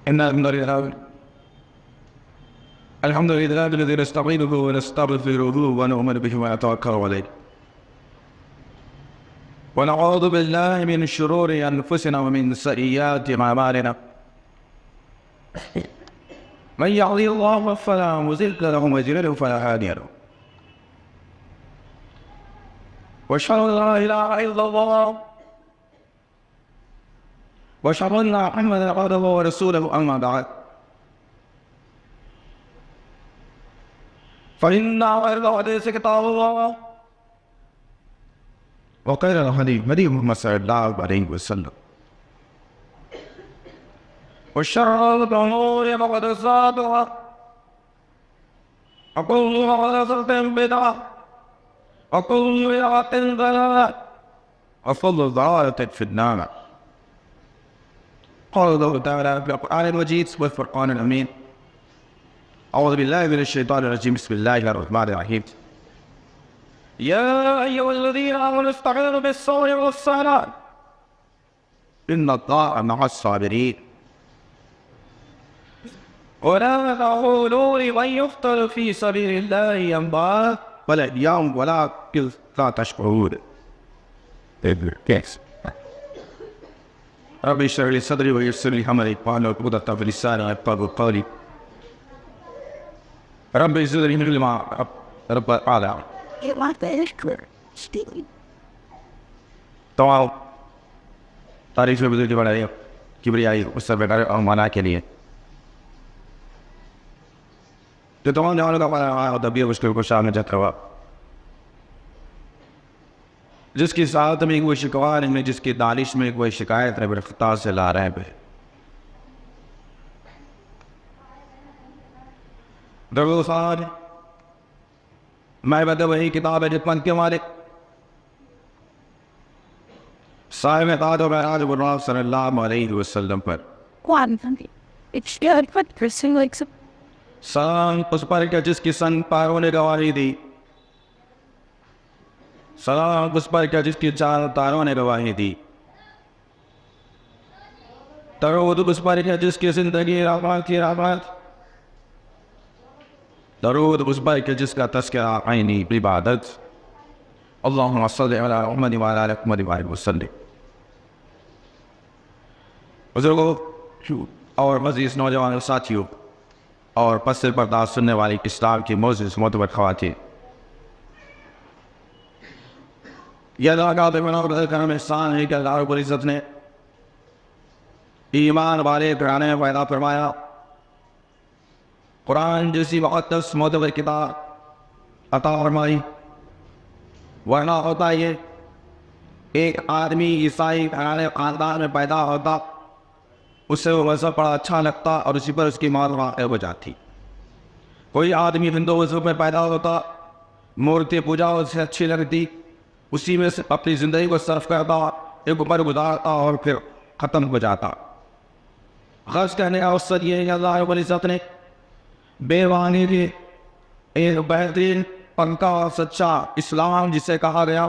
إن الحمد لله الذي نستعينه ونستغفره ونؤمن به ونتوكل عليه ونعوذ بالله من شرور أنفسنا ومن سيئات أعمالنا من يهده الله فلا مضل له ومن يضلل فلا هادي له وأشهد أن لا إله إلا الله وأشهد أن محمدا عبده ورسوله أما بعد فإن خير الحديث كتاب الله وخير الهدي هدي محمد صلى الله عليه وسلم وشر الأمور محدثاتها وكل محدثة بدعة وكل بدعة ضلالة وكل ضلالة في النار. قال الله تعالى في القرآن المجيد والفرقان الأمين: أعوذ بالله من الشيطان الرجيم. بسم الله الرحمن الرحيم. يا أيها الذين آمنوا استعينوا بالصبر والصلاة إن الله مع الصابرين ولا تقولوا لمن يقتل في سبيل الله أموات بل أحياء ولكن لا تشعرون. رب اشرح لي صدري ويسر لي أمري واحلل عقدة من لساني يفقهوا قولي. رب زدني علما رب العالمين. تمام تعریف میں بزرگی بڑھائی کبریائی اس سے بیٹھا اور مانا کے لیے جو تمام جوانوں کا پایا دبی مشکل کو شامل جاتا ہوا، جس کی سعادت میں کوئی شکوہ نہیں، جس کی دانش میں کوئی شکایت نہیں، بڑے خطا سے لا رہے ہیں. درود خان میں بد وہی کتاب ہے جتمن کے مالک صاحب تاج و معراج برناب صلی اللہ علیہ وسلم پر سلام اس پر کہ جس کی سن پاروں نے گواہی دی، سلام اس پر کہ جس کی چار تاروں نے گواہی دی، درود اس پر کہ جس کی زندگی رحمت کی رحمت، درود اس پر کہ جس کا تذکرہ عینی عبادت. اللہم صلی علی محمد وعلی آل محمد وسلم. بزرگوں اور عزیز نوجوان ساتھیوں اور پس پردہ سننے والی اسلام کی معزز معتبر خواتین، یہ اللہ کا بے پناہ کرم احسان ہے کہ اللہ رب العزت نے ایمان والے گھرانے میں پیدا فرمایا. قرآن جیسی مقدس معتبر کتاب عطا فرمائی، ورنہ ہوتا یہ ایک آدمی عیسائی گھرانے خاندان میں پیدا ہوتا، اس سے وہ مذہب بڑا اچھا لگتا اور اسی پر اس کی موت واقع ہو جاتی. کوئی آدمی ہندو مذہب میں پیدا ہوتا، مورتی پوجا اسے اچھی لگتی، اسی میں سے اپنی زندگی کو صرف کرتا، ایک عمر گزارتا اور پھر ختم ہو جاتا. غرض کہنے کا مقصد یہ ہے کہ اللہ رب العزت نے بے وانی کے ایک بہترین پنکا اور سچا اسلام جسے کہا گیا،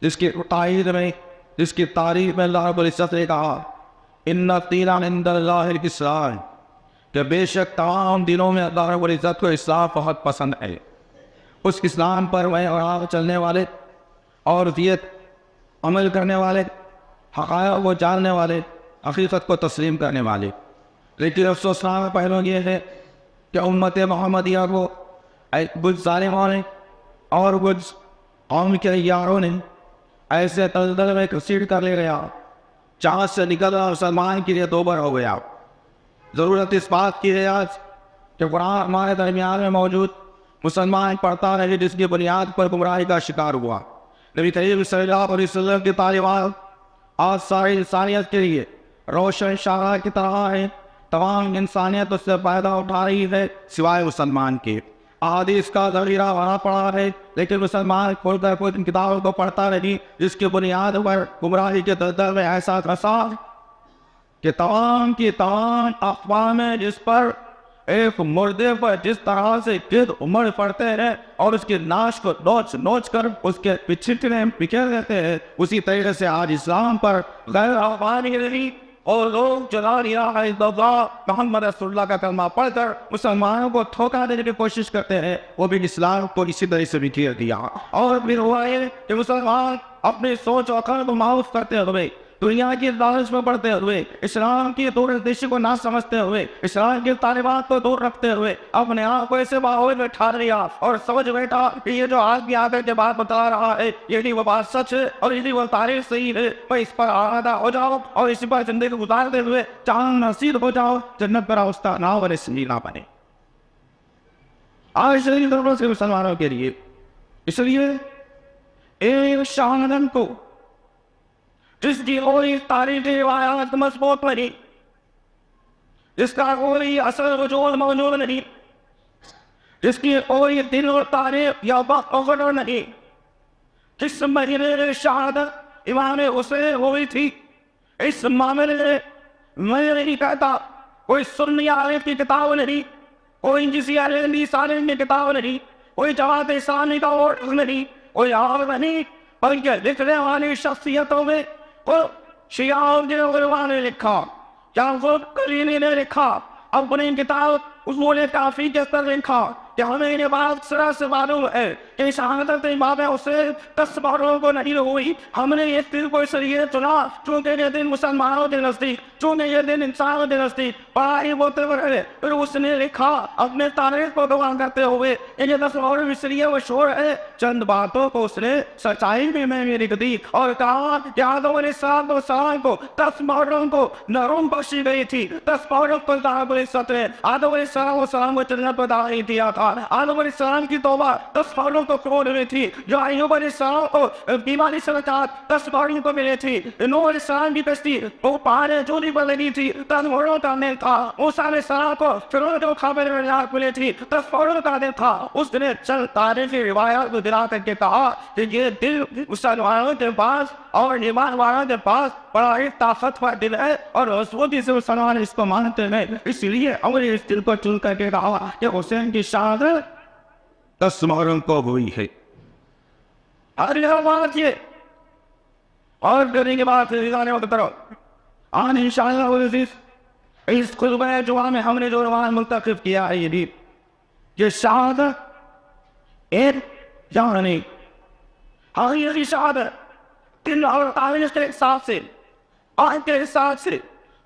جس کی تائید میں، جس کی تعریف میں اللہ رب العزت نے کہا ان الدین عند اللہ الاسلام، کہ بے شک تمام دنوں میں اللہ رب العزت کو اسلام بہت پسند ہے. اس اسلام پر وہ اور آپ چلنے والے اور دیت عمل کرنے والے، حقائق کو جاننے والے، حقیقت کو تسلیم کرنے والے. لیکن افسوسناک پہلو یہ ہے کہ امت محمدیہ کو کچھ ظالموں نے اور کچھ قوم کے یاروں نے ایسے دلدل میں گھسیٹ کر لے گیا، چاند سے نکلا مسلمان کے لیے دوبر ہو گیا. ضرورت اس بات کی ہے آج کہ قرآن ہمارے درمیان میں موجود مسلمان پڑھتا رہے، جس کی بنیاد پر گمراہی کا شکار ہوا. نبی کریم صلی اللہ علیہ وسلم کی تعلیمات آج ساری انسانیت کے لیے روشن شعلہ کی طرح ہے. تمام انسانیت اس سے فائدہ اٹھا رہی ہے سوائے مسلمان کے. احادیث کا ذخیرہ بھرا پڑا ہے، لیکن مسلمان کھول کر کوئی ان کتابوں کو پڑھتا نہیں، جس کی بنیاد پر گمراہی کے دلدل میں ایسا دھسا کہ تمام کی تمام اقوام جس پر ایک مردے پر جس طرح سے گرد امڑ پڑتے ہیں اور اس کی ناش کو نوچ نوچ کر اس کے پچھٹنے بکھیر دیتے ہیں، اسی طریقے سے آج اسلام پر غیر افغانی نہیں اور لوگ جو لا الہ الا اللہ محمد رسول اللہ کا کلمہ پڑھ کر مسلمانوں کو دھوکہ دینے کی کوشش کرتے ہیں، وہ بھی اسلام کو اسی طرح سے بھی گھیر دیا۔ اور پھر ہوا ہے کہ مسلمان اپنی سوچ و عقل کو معاف کرتے ہوئے، دنیا کی لالچ میں پڑتے ہوئے، اسلام کی دور اندیشی کو نہ سمجھتے ہوئے، اسلام کی تعلیمات کو دور رکھتے ہوئے اپنے آپ کو ایسے ماحول میں ٹھہر لیا اور سمجھ بیٹھا کہ یہ جو آدمی آگے کے بات بتا رہا ہے یہ نہیں وہ بات سچ ہے اور یہ نہیں وہ تاریخ صحیح ہے، میں اس پر آمادہ ہو جاؤ اور اسی پر زندگی گزارتے ہوئے جان نصیب ہو جاؤ، جنت پر راستہ نہ بنے، سنی نہ بنے۔ آج شریف دوروں سے مسلمانوں کے لیے اس لیے ایک شہادت کو جس کی کوئی تاریخی روایات مضبوط نہیں، جس کا کوئی اثر وجود موجود نہیں، جس کی کوئی دن اور تاریخ یا وقت وغیرہ نہیں، جس مہینے شہادت امام حسین ہوئی تھی، اس معاملے میں نہیں کہتا کوئی سنی عالم کی کتاب نہیں، کوئی کسی عالمی سالم کی کتاب نہیں، کوئی جماعت اسلامی کا ووٹ نہیں، کوئی عام نہیں، بلکہ لکھنے والی شخصیتوں میں وہ شیعہ نے لکھا یا وہ کلیمی نے لکھا، اپنی کتاب اصول کافی کے اندر لکھا کہ ہمیں یہ بات سرا سے معلوم ہے کہ شہادت امام حسین 10 باروں کو نہیں ہوئی، ہم نے اس دن کو اس لیے چنا چونکہ یہ دن مسلمانوں کے نزدیک، چونکہ یہ دن انسانوں کے نزدیک بڑا ہی معتبر ہے۔ پھر اس نے لکھا اپنے تاریخ کو بیان کرتے ہوئے یہ 10 باروں اس لیے مشہور ہے، چند باتوں کو اس نے سچائی میں لکھ دی اور کہا کہ آدم علیہ السلام کو 10 باروں کو نرم بخشی گئی تھی، 10 باروں کو رب العزت نے آدم علیہ السلام کو جنت میں داخل کیا تھا۔ آدم علیہ السلام کی توبہ 10 باروں کو قبول ہوئی تھی، جو ایوب علیہ السلام کو بیماری سے نجات 10 باروں کو ملی تھی، نوح علیہ السلام کی کشتی وہ پہاڑیں جو نہیں بدلی تھی 10 باروں کا دن تھا، موسیٰ علیہ السلام کو فرعون کو خبر میں نجات ملی تھی 10 باروں کا دن تھا۔ اس نے چند تاریخی روایات کو دلا کر کے کہا کہ یہ دل مسلمانوں کے پاس اور ایمان والوں کے پاس بڑا ہی طاقتور دل ہے اور مضبوطی سے مسلمان اس کو مانتے ہیں، اس لیے ہم نے اس دل کو چن کر کے کہا کہ حسین کی شہادت 10 محرم کو ہوئی ہے۔ اور یہ بات یہ اور کرنے کے بعد آن انشاءاللہ اس خطبہ جمعہ میں ہم نے جو روایت منتخب کیا ہے یہ شہادت ایک یعنی حقیقی شہادت دن اور تاریخ کے حساب سے، آن کے حساب سے،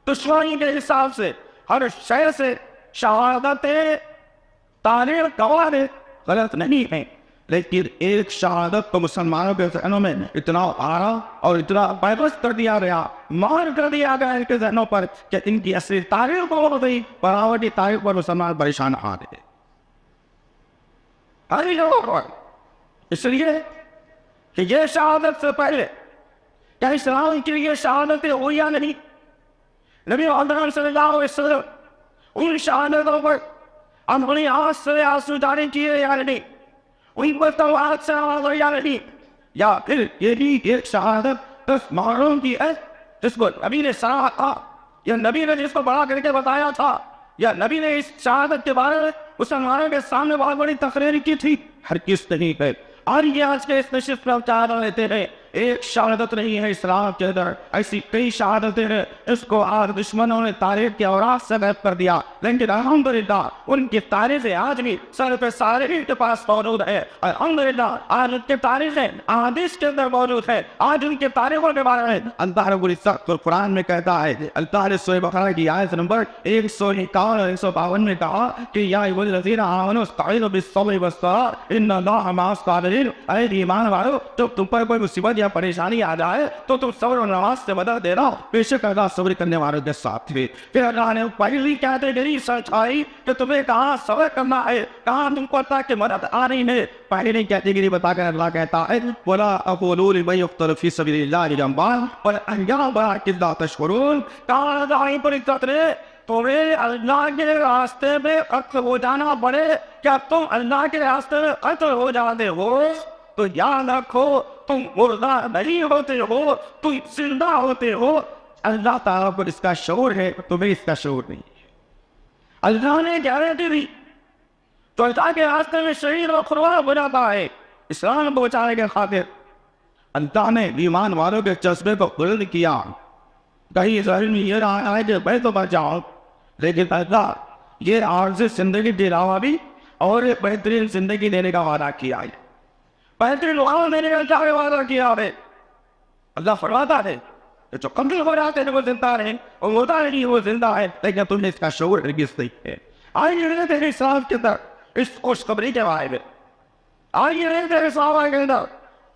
دشمنی کے حساب سے، ہر شے سے شہادت تاریخ گواہ غلط نہیں ہے، لیکن ایک شہادت کو مسلمانوں کے ذہنوں میں اتنا آرا اور اتنا پیبست کر دیا گیا، مہر کر دیا گیا ان کے ذہنوں پر کہ ان کی اصلی تاریخ کو ہو گئی، براوٹی تاریخ پر مسلمان پریشان آ رہے اس لیے کہ یہ شہادت سے پہلے کیا اسلام کے لیے شہادتیں ہوئی یا نہیں؟ نبی محمد صلی اللہ علیہ وسلم ان شہادتوں پر اپنی آنکھ سے آنسو جاری کیے یا نہیں؟ ان پر توحید سے آواز یا نہیں؟ یا پھر یہ بھی ایک شہادت 10 محرم کی ہے جس کو نبی نے سراہا تھا یا نبی نے جس کو بڑا کر کے بتایا تھا یا نبی نے اس شہادت کے بارے میں مسلمانوں کے سامنے بہت بڑی تقریر کی تھی؟ ہر کس نہیں ہے۔ اور یہ آج کے اس نشست میں چاہ رہتے ہیں ایک شہادت نہیں ہے اسلام کے اندر، ایسی کئی شہادتیں ہیں، اس کو آج دشمنوں نے تاریخ کے اوراق سے غائب کر دیا، لیکن الحمدللہ ان کی تاریخیں آج بھی سر پہ سارے کے پاس موجود ہے۔ الحمدللہ آج ان کی تاریخیں احادیث کے اندر موجود ہے، آج ان کی تاریخوں کے بارے میں اللہ رب العزت قرآن میں کہتا ہے۔ اللہ نے سورہ بقرہ کی آیت نمبر 151 اور 152 میں کہا کہ یا ایھا الذین آمنوا استعینوا بالصبر والصلاۃ ان اللہ مع الصابرین، اے ایمان والو جب تم پر کوئی مصیبت یا پریشانی آ جائے تو تم صبر اور نماز سے مدد دینا، بے شک اللہ صبر کرنے والوں کے ساتھ ہے۔ پھر اللہ نے پہلی کیٹیگری سمجھائی کہ تمہیں کہاں صبر کرنا ہے، کہاں تم کو اللہ کی مدد آ رہی ہے۔ پہلی کیٹیگری بتا کر اللہ کہتا ہے وَلَا أَقُولُوا لِمَن يُقْتَلُ فِي سَبِيلِ اللَّهِ جَنبًا وَالْأَحْيَاءُ وَلَكِنْ لَا تَشْعُرُونَ۔ کہا اللہ پر عزت نے تمہیں اللہ کے راستے میں قتل ہو جانا پڑے، کیا تم اللہ کے راستے میں قتل ہو جاتے ہو تو یاد رکھو تم مردہ نہیں ہوتے ہو، تم زندہ ہوتے ہو۔ اللہ تعالیٰ پر اس کا شعور ہے، تمہیں اس کا شعور نہیں ہے۔ اللہ نے گارنٹی دی تو اللہ کے راستے میں شہید و قربان ہو جاتا ہے اسلام کو بچانے کے خاطر۔ اللہ نے ایمان والوں کے جذبے کو بلند کیا، کہیں ظاہر میں یہ رہا ہے کہ میں تو بچ جاؤں، لیکن اللہ یہ عارضی زندگی کے علاوہ بھی اور ایک بہترین زندگی دینے کا وعدہ کیا ہے، بہترین وعدہ دینے کا کیا وعدہ کیا ہے؟ اللہ فرماتا ہے کہ جو قتل ہو جاتے ہیں وہ زندہ رہیں، اور ہوتا نہیں وہ زندہ ہے، لیکن تم نے اس کا شعور ہرگز نہیں ہے۔ آئیے تیرے اسلام کے اندر اس خوشخبری کے بارے میں، آئیے تیرے صحابہ کے اندر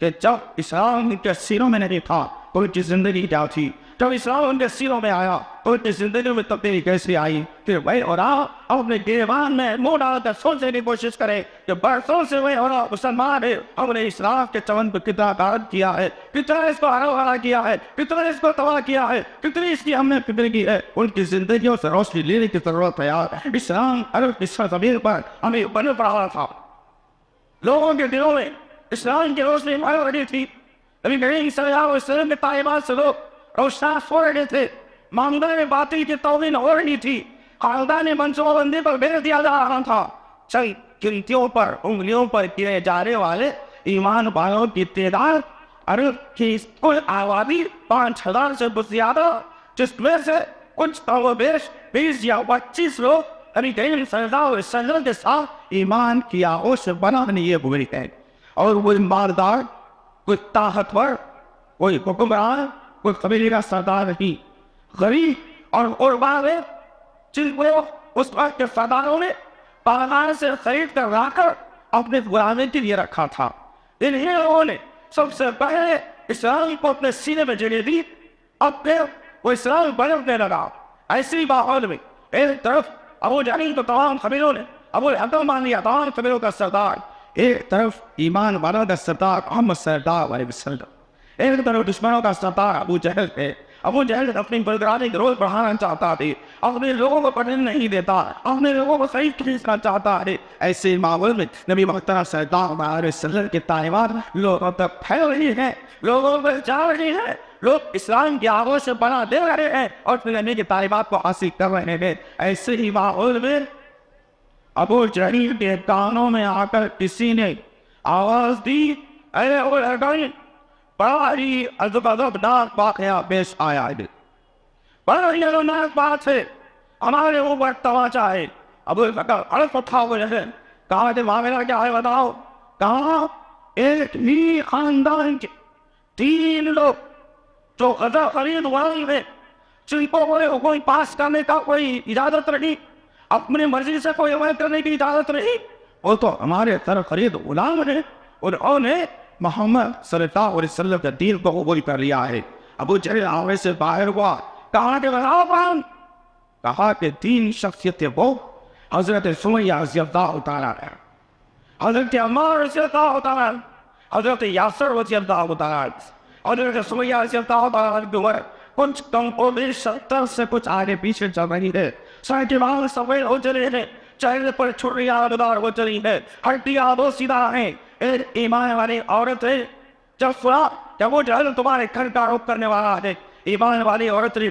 کہ جب اسلام کے سینوں میں نہیں تھا تو ان کی زندگی کیا تھی، جب اسلام ان کے سینوں میں آیا تو ان کی زندگی میں تبدیلی کیسے آئی۔ پھر میں اور آپ اپنے گریبان میں منہ ڈال کر سوچنے کی کوشش کریں کہ برسوں سے میں اور آپ مسلمان ہیں، ہم نے اسلام کے چمن کو کتنا غارت کیا ہے، کتنا اس کو ہرا بھرا کیا ہے، کتنا اس کو تباہ کیا ہے، کتنی اس کی ہم نے فکر کی ہے۔ ان کی زندگیوں سے روشنی لینے کی ضرورت ہے یار۔ اسلام عرب کی سرزمین پر ہمیں بن پڑا تھا، لوگوں کے دلوں میں اسلام کی روشنی پھیل رہی تھی، نبی کریم صلی اللہ علیہ وسلم کے تعلیمات سے لوگ روشناس ہو رہے تھے، معاملے میں باطل کی توہین ہو رہی تھی، خاندانی منصوبہ بندی پر بیچ دیا جا رہا تھا، چند گنتیوں پر انگلیوں پر گنے جانے والے ایمان والوں کی تعداد عرب کی کل آبادی 5000 سے بہت زیادہ، جس میں سے کچھ کم و بیش 20 یا 25 لوگ نبی کریم صلی اللہ علیہ وسلم کے ساتھ ایمان کی آغوش سے بنانے یہ ہوئے ہیں، اور وہ مالدار، کوئی طاقتور، کوئی حکمران، کوئی قبیلے کا سردار نہیں، غریب اور غربا میں جن کو اس وقت کے سرداروں نے پہاڑ سے خرید کر لا کر اپنے غلامی کے لیے رکھا تھا، انہیں لوگوں نے سب سے پہلے اسلام کو اپنے سینے میں جگہ دی، اب پھر وہ اسلام بڑھنے لگا۔ ایسی ماحول میں ایک طرف ابو جہل تو تمام قبیلوں نے ابو الحکم مان لیا، تمام قبیلوں کا سردار، ایک طرف ایمان والوں کا سردار محمد صلی اللہ علیہ وسلم، ایک طرف دشمنوں کا سردار ابو جہل ہے۔ ابو جہل اپنی برقراری کا روز بڑھانا چاہتا ہے، اپنے لوگوں کو پڑھنے نہیں دیتا، اپنے لوگوں کو صحیح کھینچنا چاہتا ہے۔ ایسے ماحول میں نبی محترم صلی اللہ علیہ وسلم کی تعلیمات لوگوں تک پھیل رہی ہیں، لوگوں پر جا رہی ہیں، لوگ اسلام کی آغوش سے بنا دے رہے ہیں اور پھر نبی کی تعلیمات کو حاصل کر رہے ہیں۔ ایسے ہی ماحول میں ابو جہل کے کانوں میں آ کر کسی نے آواز دی، اے ابو الحکم، بڑا ہی عذابناک واقعہ پیش آیا ہے، بڑا ہی عذابناک بات ہے، ہمارے اوپر تماچا ہے۔ ابو الحکم حلف اٹھا ہوئے ہیں، کہا کہ معاملہ کیا ہے بتاؤ؟ کہا ایک ہی خاندان کے 3 لوگ جو غزہ خرید والے ہیں، جن کو کوئی پاس کرنے کا کوئی اجازت نہیں، اپنی مرضی سے کوئی عمل کرنے کی اجازت نہیں، وہ تو ہمارے طرف خرید غلام ہیں، انہوں نے محمد صلی اللہ علیہ وسلم کے دین کو قبول کر لیا ہے۔ ابو جہل آوے سے باہر ہوا، کہا کہ بتاؤ کون؟ کہا کہ 3 شخصیتیں وہ حضرت سمیہ رضی اللہ تعالیٰ عنہ، حضرت عمار رضی اللہ تعالیٰ عنہ، حضرت یاسر رضی اللہ تعالیٰ عنہ، حضرت سمیہ رضی اللہ تعالیٰ عنہ کچھ کم و بیش 70 سے کچھ آگے پیچھے چل رہی ہے، سر کے بال سفید ہو چلے ہیں، چہرے پر چھریاں دار ہو چلی ہے، ہڈیاں دو سیدھا ہیں، ایک ایمان والی عورت ہے۔ جب وہ جہل تمہارے گھر کا رخ کرنے والا ہے، ایمان والی عورت نے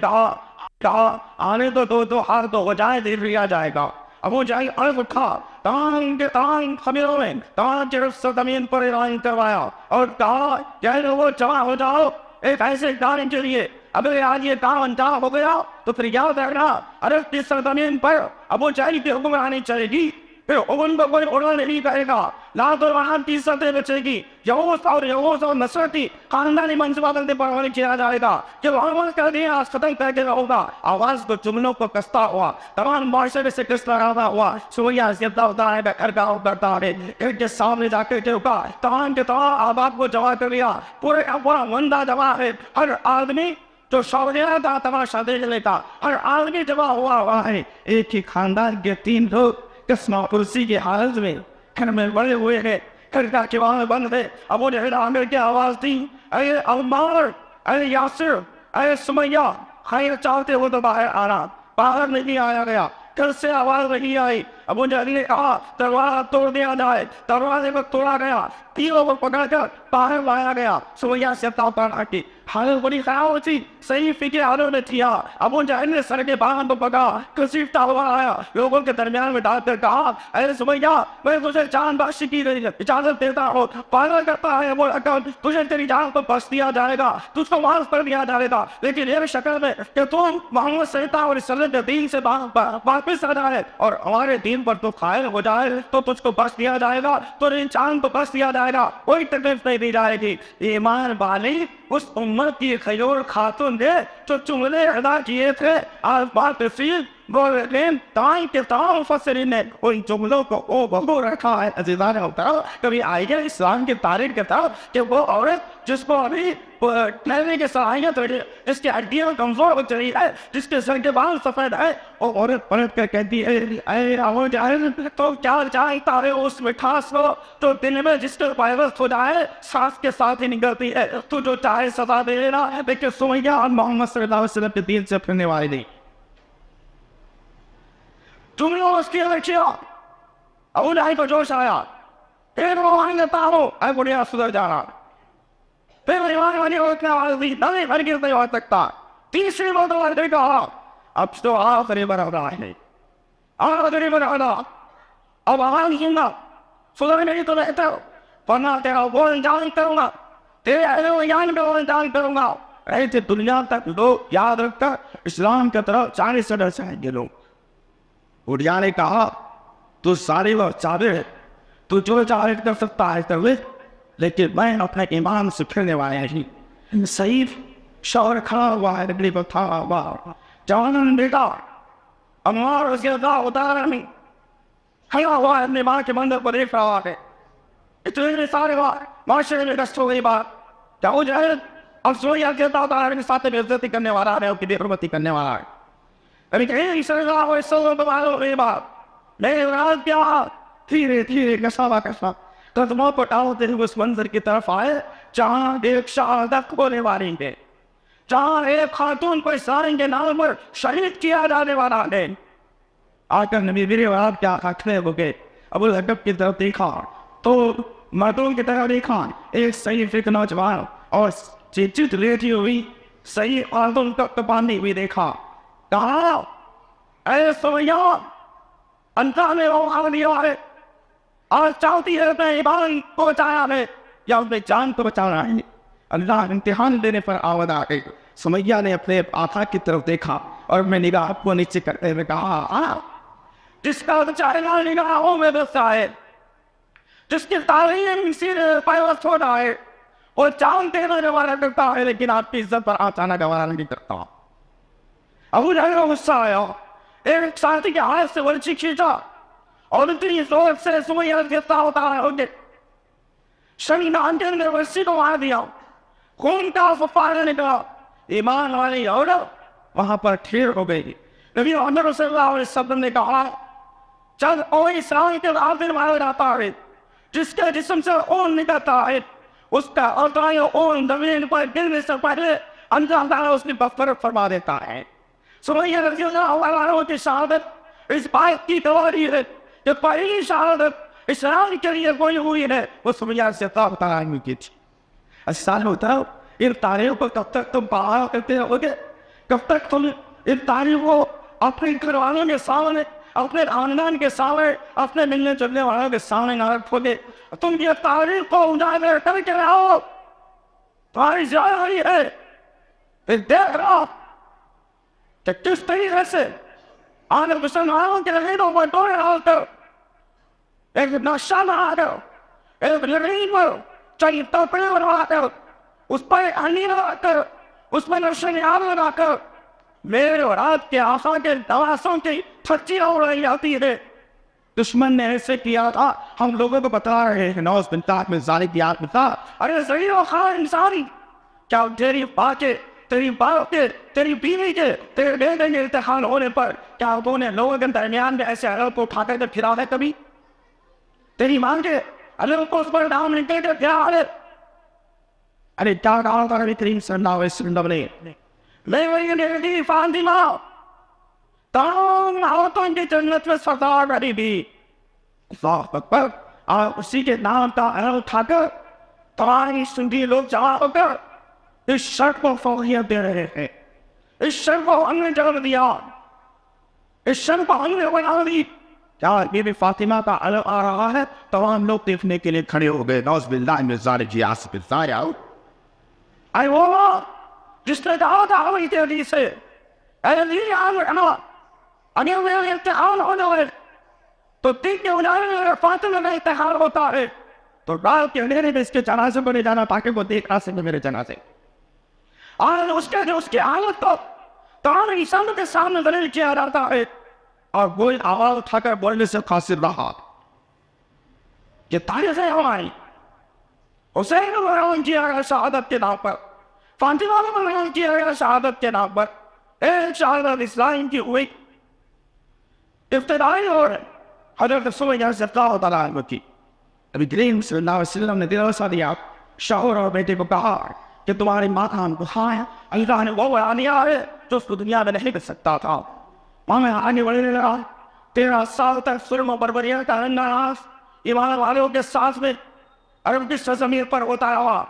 کہا آنے تو ہاتھ تو ہو جائے دے لیا جائے گا۔ ابو جہل عرض اٹھا، تمام کے تمام قبیلوں میں تمام طرف سے زمین پر اعلان کروایا اور کہا کہ لوگوں جمع ہو جاؤ ایک ایسے کام کے لیے، اگر آج یہ کام انجام ہو گیا تو پھر یاد رکھنا عرب کی سرزمین پر ابو جہل کی حکمرانی چلے گی، پھر ان کو کوئی اڑا نہیں کرے گا، لات اور وہاں کی عزتیں بچے گی، یہوس اور نصرت کی خاندانی منصوبہ بندی پر عمل کیا جائے گا، جب عمل کر دیا ختم کر کے ہوگا۔ آواز کو جملوں کو کستا ہوا، تمام معاشرے سے کس طرح ہوا، سمیہ رضی اللہ تعالیٰ عنہ گھر کا کرتا ہے، ان کے سامنے جا کے ہوگا، تمام کے تمام آباد کو جمع کر لیا، پورے پورا بندہ جمع ہے، ہر آدمی جو شوریہ کا تماشا دیکھنے کا، ہر آدمی جمع ہوا ہے۔ ایک ہی خاندان کے 3 لوگ قسمہ پرسی کی حالت میں گھر میں بڑے ہوئے ہیں، گھر کا کیوان بند ہے۔ ابو جہل عامر کی آواز دی، اے عمار، اے یاسر، اے سمیہ، خیر چاہتے ہو تو باہر آنا، باہر نہیں آیا گیا، گھر سے آواز نہیں آئی۔ ابو جہل نے کہا دروازہ توڑ دیا جائے، دروازے کو توڑا گیا، تینوں کو پکڑ کر باہر لایا گیا۔ سمیہ سے تعلق کی حالت بڑی خراب ہوتی صحیح فکر حالوں نے کیا ابو جہل نے سر کے باہر تو پکا کشیف تاوا آیا لوگوں کے درمیان میں ڈال کر کہا اے سمیہ میں تجھے جان بخش کی اجازت دیتا ہوں پاگل کرتا ہے وہ تجھے تیری جان کو بخش دیا جائے گا تجھ کو معاف کر دیا جائے گا لیکن یہ شکل میں کہ تم محمد صلی اللہ علیہ وسلم کے دین سے واپس آ جائے اور ہمارے دین پر تو قائل ہو جائے تو تجھ کو بخش دیا جائے گا تو انسان کو بخش دیا جائے گا کوئی تکلیف نہیں دی جائے گی ایمان والی اس امت کی خیور خاتون نے جو جملے ادا کیے تھے آج بات تفصیل لیکن تمام کے تمام مفسرین نے ان جملوں کو او بہو رکھا ہے عزیزان محترم کبھی آئیے اسلام کی تاریخ کے طرف کہ وہ عورت جس کو ابھی ٹھہرنے کی صلاحیت ہے جس کی ہڈیاں کمزور ہو چلی ہے جس کے سر کے بال سفید ہے وہ عورت پلٹ کر کہتی ہے اے ابو جہل تو کیا چاہتا ہے اس مٹھاس کو تو دل میں جس کے پیوست ہو جائے سانس کے ساتھ ہی نکلتی ہے تو جو چاہے سزا دے لینا ہے لیکن سمیہ اور محمد صلی اللہ علیہ وسلم کے دین سے پھرنے والی نہیں تم نے اس کی الگ کیا ابو جہل کو جوش آیا پھر وہ دیتا ہوں اے بڑھیا سدھر جانا پھر ایمان والی عورت نے آواز دی نہیں ہرگز نہیں ہو سکتا تیسری مرتبہ نے کہا اب تو آخری مرحلہ ہے آخری مرحلہ اب آواز سننا سدھر نہیں تو رہتا ورنہ تیرا وہ انجام کروں گا تیرے اہل و ایمان پہ وہ انجام کروں گا ایسے دنیا تک لوگ یاد رکھ کر اسلام کی طرف 40 سے چاہیں گے لوگ اڑیا نے کہا تو سارے وہ چاہے ہے تو جو چاہے کر سکتا ہے کر لے لیکن میں اپنے ایمان سے پھرنے والا ہی سعید شوہر کھڑا ہوا ہے نگلی پر تھا جوانوں نے بیٹا انوار اس کے اللہ اتارا نہیں کھڑا ہوا ہے اپنے ماں کے مندر پر دیکھ رہا ہے اتنے سارے معاشرے میں دست ہو گئی بات کیا وہ جو ہے اب سویا کہتا ہوتا ہے ساتھ میں عزتی کرنے والا ہے کی بے حرمتی کرنے والا ہے ابھی کہیں صلی اللہ علیہ وسلم بارو رہی بات میرے اراد کیا دھیرے دھیرے کساوا کسا قدموں پر ڈالتے ہوئے اس منظر کی طرف آئے جہاں ایک شہادت ہونے والی ہے جہاں ایک خاتون کو اسلام کے نام پر شہید کیا جانے والا ہے آ کر نبی میرے اراد کیا کھڑے ہو گئے ابو لہب کی طرف دیکھا تو مردوں کی طرف دیکھا ایک صحیح فکر نوجوان اور چیچت لیٹی ہوئی صحیح خاتون تک پانی ہوئی دیکھا کہا اے سمیہ انتا نے وہ آگ دیا ہے آج چاہتی ہے اپنے ایمان کو بچایا ہے یا اپنے جان کو بچانا ہے اللہ امتحان دینے پر آمد آ گئی سمیہ نے اپنے آقا کی طرف دیکھا اور میں نگاہ کو نیچے کرتے ہوئے کہا جس کا چاہے نگاہوں میں بستا ہے جس کی تعلیم سیر پیوست ہو رہا ہے وہ جان دینا گوارا کرتا ہے لیکن آپ کی عزت پر آنا گوارا نہیں کرتا ابو جہل کو غصہ آیا ایک ساتھی کے ہاتھ سے ورچی کھینچا اور اتنی زور سے سمیہ گرتا ہوتا ہے شمین آنٹن نے ورچی کو مار دیا خون کا ففارہ نکلا ایمان والی عورت وہاں پر ٹھیر ہو گئی نبی محمد صلی اللہ علیہ وسلم نے کہا چل او اسلام کے عادل مارا جاتا ہے جس کے جسم سے خون نکلتا ہے اس کا الٹائے خون زمین پر گرنے سے پہلے اللہ تعالیٰ اس کی مغفرت فرما دیتا ہے سمیہ رضی اللہ عنہ کی شہادت اس بات کی گواہی ہے کہ پہلی شہادت اسلام کے لیے کوئی ہوئی ہے وہ سمیہ سے تعلق کی تھی سال ہوتا ہے ان تاریخ کو کب تک تم پڑھا کرتے رہو گے کب تک تم ان تاریخ کو اپنے گھر والوں کے سامنے اپنے خاندان کے سامنے اپنے ملنے جلنے والوں کے سامنے نہ رکھو گے تم یہ تاریخ کو اجاگر کر کے رہو تمہاری ذمہ داری ہے پھر دیکھ رہا کہ کس طریقے سے آنے مسلمانوں کے عقیدوں پر ڈور ڈال کر ایک نقشہ بنا کر ایک لڑائی پر چاہیے توپڑے بنوا کر اس پر ہنی لگا کر اس پر نقشہ نگار لگا کر میرے اور آپ کے آقا کے نواسوں کی پھچیاں اڑائی جاتی ہے دشمن نے ایسے کیا تھا ہم لوگوں کو بتا رہے ہیں نوز بن طاق میں ظالم کی یاد میں تھا ارے ذریع و خواہ انسانی کیا تیری باقی تیری باپ کے تیری بیوی کے تیرے بیٹے کے انتقال ہونے پر کیا انہوں نے لوگوں کے درمیان میں ایسے عرب کو اٹھا کر پھرا ہے کبھی تیری ماں کے عرب کو اس پر نام نکل کر پھرا ہے ارے کیا کہا تھا نبی کریم صلی اللہ علیہ وسلم نے میں وہی نے فاطمہ تمام عورتوں کی جنت میں سردار بنی بھی اللہ اکبر اور اسی کے نام کا عرب اٹھا کر تمہاری سنگی لوگ جمع ہو کر اس شر کو فوقیت دے رہے ہیں، اس شر کو ہم نے جنم دیا، اس شر کو ہم نے بنا دی. کیا بی بی فاطمہ کا علم آ رہا ہے؟ تمام لوگ دیکھنے کے لیے کھڑے ہو گئے. نعوذ باللہ من ذالک جی آصف الزایا. اے وہ جس نے کہا تھا ہمیں تیری سے اے علی عمر اگر میرے امتحان ہونے ہوئے تو تین کے اولاد میں فاطمہ کا امتحان ہوتا ہے تو رات کے اندھیرے میں اس کے جنازے کو لے جانا تاکہ وہ دیکھ نہ سکے میرے جنازے. اور اس کی حالت کو تمام انسانوں کے سامنے دلیل کیا جاتا ہے اور وہ آواز اٹھا کر بولنے سے قاصر رہا. یہ تاریخ ہے ہماری. حسین کو بیان کیا گیا شہادت کے نام پر، فاطمہ کو بیان کیا گیا شہادت کے نام پر. ایک شہادت اسلام کی ہوئی ابتدائی اور حضرت سمیہ سے اللہ تعالیٰ عنہ کی. نبی کریم صلی اللہ علیہ وسلم نے دلاسا دیا شوہر اور بیٹے کو کہا کہ تمہاری ماں کا کہاں ہے؟ اللہ نے وہ بیان دیا ہے جو اس کو دنیا میں نہیں کر سکتا تھا. ماں میں آگے بڑھنے لگا. 13 سال تک ظلم و بربریت کا انداز ایمان والوں کے ساتھ میں عرب کی سرزمین پر ہوتا رہا،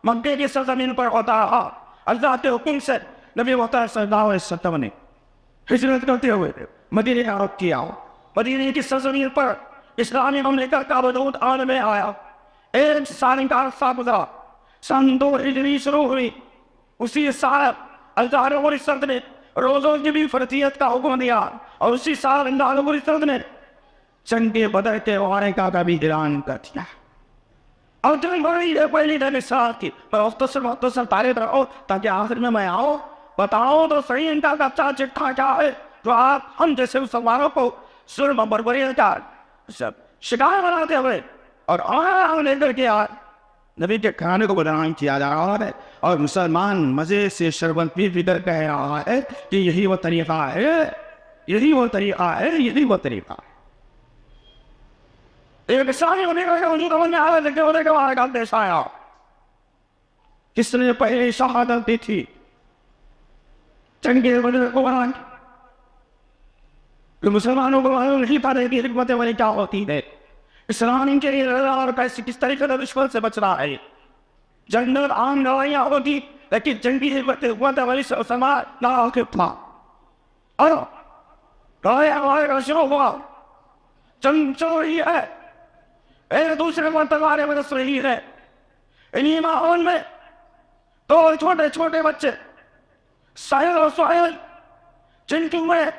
مکے کی سرزمین پر ہوتا رہا. اللہ کے حکم سے نبی محترم صلی اللہ علیہ وسلم نے ہجرت کرتے ہوئے مدینے کا رخ کیا. مدینے کی سرزمین پر اسلامی مملکت کا وجود آنے میں آیا. 1 سال کا عرصہ گزرا. سن 2 ہجری شروع ہوئی. اسی سال اللہ رب العزت نے روزوں کی بھی فرضیت کا حکم دیا اور اسی سال اللہ رب العزت نے جنگ بدر کے واقعے کا بھی اعلان کر دیا. اور جنگ بڑی پہلی دن سال کی مختصر تاریخ رہو تاکہ آخر میں آؤں بتاؤ تو صحیح ان کا کچا چٹھا کیا ہے جو آپ ہم جیسے مسلمانوں کو ظلم و بربریت کا شکار بناتے ہوئے اور آہاں لے کر کے نبی کے کھانے کو بدنام کیا جا رہا ہے اور مسلمان مزے سے شربت پی پی کر کہہ رہا ہے کہ یہی وہ طریقہ ہے، یہی وہ طریقہ ہے، یہی وہ طریقہ ہے. ایک ساری ہونے کا وجود میں آیا لیکن ہونے کے بعد دیش آیا. کس نے پہلے شہادت دی تھی؟ جنگ بدر کو بنان مسلمانوں کو نہیں پاتے کہ حکمت والی کیا ہوتی ہے، اسلام کے لیے اور کس طریقے سے دشمن سے بچنا ہے. جنگل عام لڑائیاں ہوتی لیکن جنگی حکمت والی سے مسلمان ناواقف تھا. اور لڑائی شروع ہوا، جنگ چل رہی ہے، ایک دوسرے کو تلواریں برس رہی ہے. انہی ماحول میں 2 چھوٹے چھوٹے بچے ساحل اور سہیل جن کی عمر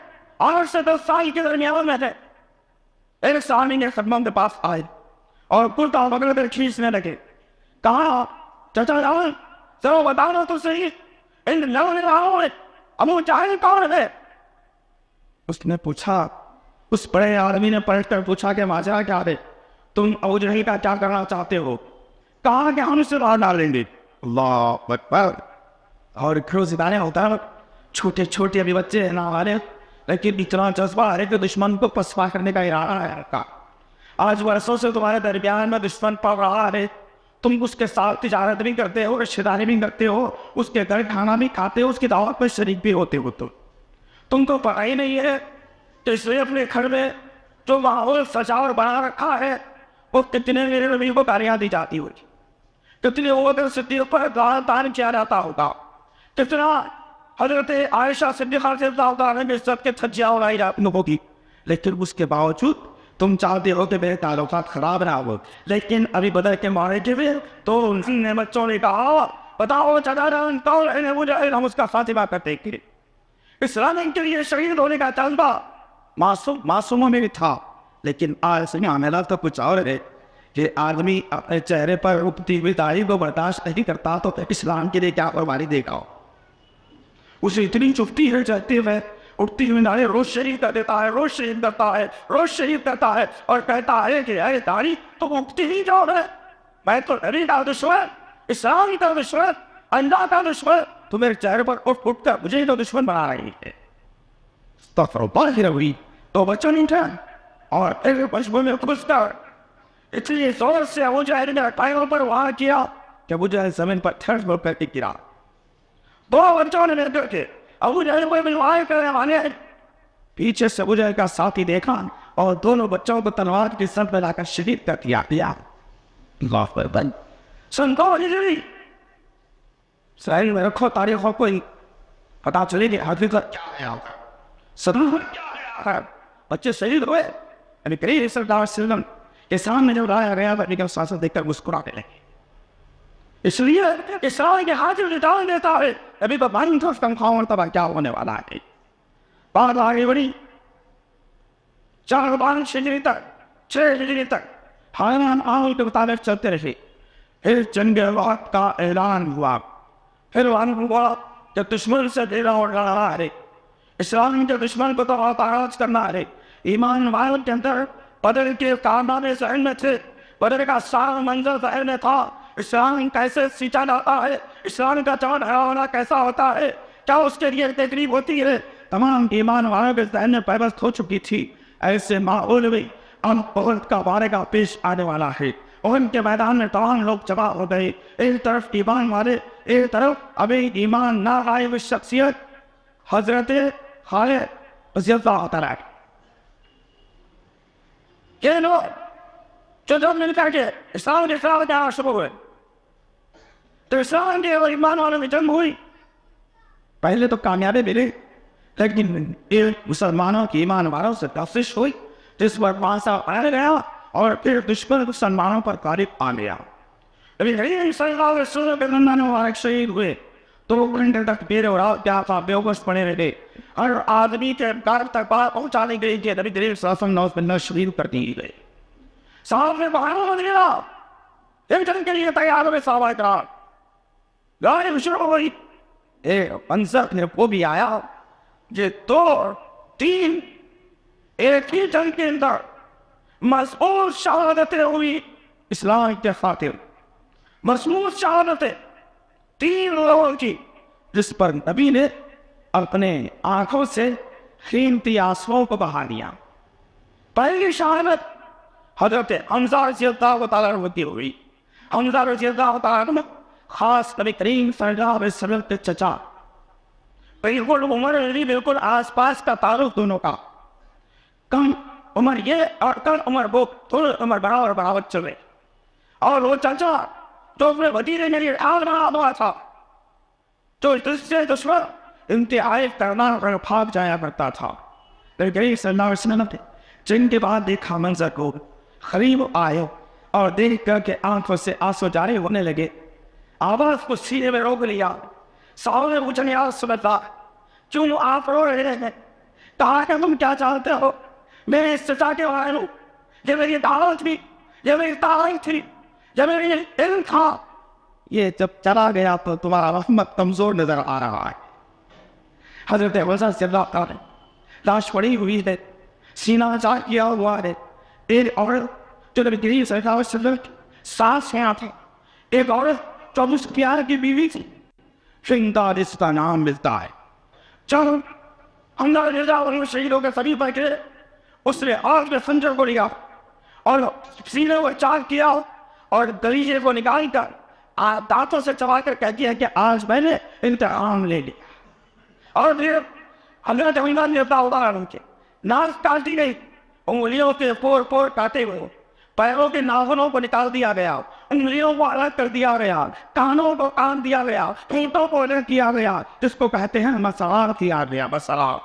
8 سے 10 سال کے درمیان میں تھے ایک صحابی کے خدمت کے پاس آئے اور کرتا پکڑ کر کھینچنے لگے. کہا چچا جان ذرا بتانا تو صحیح ان لوگوں میں ابو جہل کون ہے؟ اس نے پوچھا، اس بڑے آدمی نے پلٹ کر پوچھا کہ ماجرا کیا ہے، تم ابو جہل کا کیا کرنا چاہتے ہو؟ کہا کہ ہم اسے باہر ڈالیں گے. اللہ اکبر. اور ستانے ہوتا ہے چھوٹے چھوٹے ابھی بچے ہیں نا ہمارے لیکن اتنا جذبہ ہے کہ دشمن کو پسپا کرنے کا ارادہ ہے ان کا. آج برسوں سے تمہارے درمیان میں دشمن پڑ رہا ہے، تم اس کے ساتھ تجارت بھی کرتے ہو، رشتے داری بھی کرتے ہو، اس کے گھر کھانا بھی کھاتے ہو، اس کی دعوت میں شریک بھی ہوتے ہو. تم کو پتہ ہی نہیں ہے کہ اس نے اپنے گھر میں جو ماحول سجا اور بنا رکھا ہے وہ کتنے میرے نبی کو گالیاں دی جاتی ہوگی، کتنے وہ صدیق پر دان کیا جاتا ہوگا، کتنا حضرت عائشہ صدیقہ سے عزت کے تھجیاں اڑائی جاتی ہوگی. لیکن اس کے باوجود تم چاہتے ہو کہ میرے تعلقات خراب نہ ہو. لیکن ابھی بدر کے معرکے میں تو ان بچوں نے کہا بتاؤ چچا جان کون ہے مجھے ہم اس کا خاتمہ کرتے کہ اسلام کے لیے شہید ہونے کا جذبہ معصوموں میں بھی تھا. لیکن آج معاملہ تو کچھ اور ہے کہ آدمی اپنے چہرے پر اٹھتی ہوئی داڑھی کو برداشت نہیں کرتا تو اسلام کے لیے کیا قربانی دے گا. اسے اتنی چپتی ہے چہتے ہوئے اٹھتی ہوئی داڑھی روز شریف کر دیتا ہے، روز شریف کرتا ہے، روز شریف کرتا ہے اور کہتا ہے کہ اے داڑھی تم اٹھتی ہی جاؤ رہے، میں تو نبی کا دشمن، اسلام کا دشمن، اللہ کا دشمن، تو میرے چہرے پر اٹھ اٹھ کر مجھے تو دشمن بنا رہی ہے. استغفر اللہ ہوئی تو بچوں نہیں تھا اور ایک مشغول میں گھس کر اتنی زور سے ابو جہل نے پائروں پر وہاں کیا کہ ابو جہل زمین پر ٹھڑ ہو کر کے گرا. 2 بچوں نے مل کر کے ابو جہل کو ملوائے کرنے والے پیچھے سے ابو جہل کا ساتھی دیکھا اور دونوں بچوں کو تلوار کی سر پہ لا کر شہید کر دیا. اللہ اکبر. سن 2 ہجری سائل میں رکھو تاریخوں کو پتا چلے کہ حقیقت کیا ہے آپ کا صدر کیا ہے. بچے شہید ہوئے ابھی کریم صلی اللہ علیہ وسلم کے سامنے جب لایا گیا تو ابھی ساتھ دیکھ کر مسکرانے لگے. اس لیے اسرائیل کے حاضر نڈال دیتا ہے ابھی تو بھائی تو تنخواہ تباہ کیا ہونے والا ہے. بات آگے بڑھی 4 ہجری تک 6 ہجری تک حیران آہل کے مطابق چلتے رہے. پھر جنگ وقت کا اعلان ہوا. پھر معلوم ہوا کہ دشمن سے ڈیرا اڑانا ہے. اسلام کے دشمن کو تو آغاز کرنا ہے. ایمان والوں کے اندر بدر کے کارنامے ذہن میں تھے. بدر کا سارا منظر ذہن میں تھا. اسلام کیسے سیچا جاتا ہے, اسلام کا چاند ہونا کیسا ہوتا ہے, کیا اس کے لیے تقریب ہوتی ہے, تمام ایمان والوں کے ذہن میں پیوست ہو چکی تھی. ایسے ماحول میں اب بہت کا واقعہ پیش آنے والا ہے. ان کے میدان میں تمام لوگ جمع ہو گئے. ایک طرف ایمان والے, ایک طرف ابھی ایمان نہ آئے ہوئی شخصیت حضرت خالد رضی اللہ تعالیٰ. یہ لوگ جو جب مل کر کے اسلام کے خلاف جانا شروع ہوئے تو اسلام کے اور ایمان والوں میں جنگ ہوئی. پہلے تو کامیابی ملی لیکن مسلمانوں کی ایمان والوں سے تفصیش ہوئی جس پر پانسا آیا گیا اور پھر دشمن مسلمانوں پر غالب آ گیا. ابھی صلی اللہ علیہ وسلم کے زندان مبارک شہید ہوئے 2 گھنٹے تک پیر اور کیا تھا بے ہوش پڑے رہے. ہر آدمی کے گھر تک بات پہنچانے کے لیے نبی کریم صلی اللہ علیہ وسلم شہید کر دی گئے. صاحب نے باہر ہو گیا ایک جنگ کے لیے تیار ہوئے. صحابہ کرام غائب شروع ہوئی. ایک منظر نے وہ بھی آیا یہ 2 3 ایک ہی جنگ کے اندر مضبوط شہادتیں ہوئی اسلام کے خاطر. مضبوط شہادتیں 3 لوگوں کی جس پر نبی نے اپنے آنکھوں سے قیمتی آنسوؤں کو بہا دیا. پہلی شہادت حضرت حمزہ رضی اللہ تعالیٰ عنہ کی ہوئی. حمزہ رضی اللہ تعالیٰ عنہ خاص نبی کریم صلی اللہ علیہ وسلم کے چچا, بالکل عمر علی بالکل آس پاس کا تعلق دونوں کا. کم عمر یہ اور کم عمر وہ, تھوڑی عمر برابر برابر چلے. اور وہ چچا جو اپنے وزیر کے لیے آگ بنا ہوا تھا جو دوسرے دشمن انتہائی کرنا اور بھاگ جایا کرتا تھا. لیکن صلی اللہ علیہ وسلم نے جنگ کے بعد دیکھا منظر کو, قریب آئے اور دیکھ کر کے آنکھوں سے آنسو جاری ہونے لگے. آواز کو سینے میں روک لیا. صحابہ نے پوچھا یا رسول اللہ کیوں آپ رو رہے ہیں؟ کہا کہ تم کیا چاہتے ہو؟ میں اس چچا کے آئے ہوں. یہ میری دعوت تھی, یہ میری تعلیم تھی, یہ میری علم تھا. یہ جب چلا گیا تو تمہارا رحمت کمزور نظر آ رہا ہے. حضرت حمزہ رضی اللہ تعالیٰ لاش پڑی ہوئی ہے, سینہ چاک کیا ہوا ہے. ایک عورت جو نبی کریم صلی اللہ علیہ وسلم کی ساس ہیں تھے, ایک عورت جو ابو سفیان کی بیوی تھی, شہیدہ جس کا نام ملتا ہے. جب حمزہ رضی اللہ عنہ شہیدوں کے قریب بیٹھے اس نے آگ میں خنجر کو لیا اور سینے کو چاک کیا اور دریچے کو نکال کر دانتوں سے چبا کر کہتی ہے کہ آج میں نے انتقام لے لیا. اور پھر حضرت حمزہ نے ان کے ناک کاٹ دی گئی, انگلیوں کے پور پور کاٹے ہوئے, پیروں کے ناخنوں کو نکال دیا گیا, انگلیوں کو الگ کر دیا گیا, کانوں کو کان دیا گیا, ٹھوٹوں کو الگ کیا گیا جس کو کہتے ہیں مسار کیا گیا, مسار.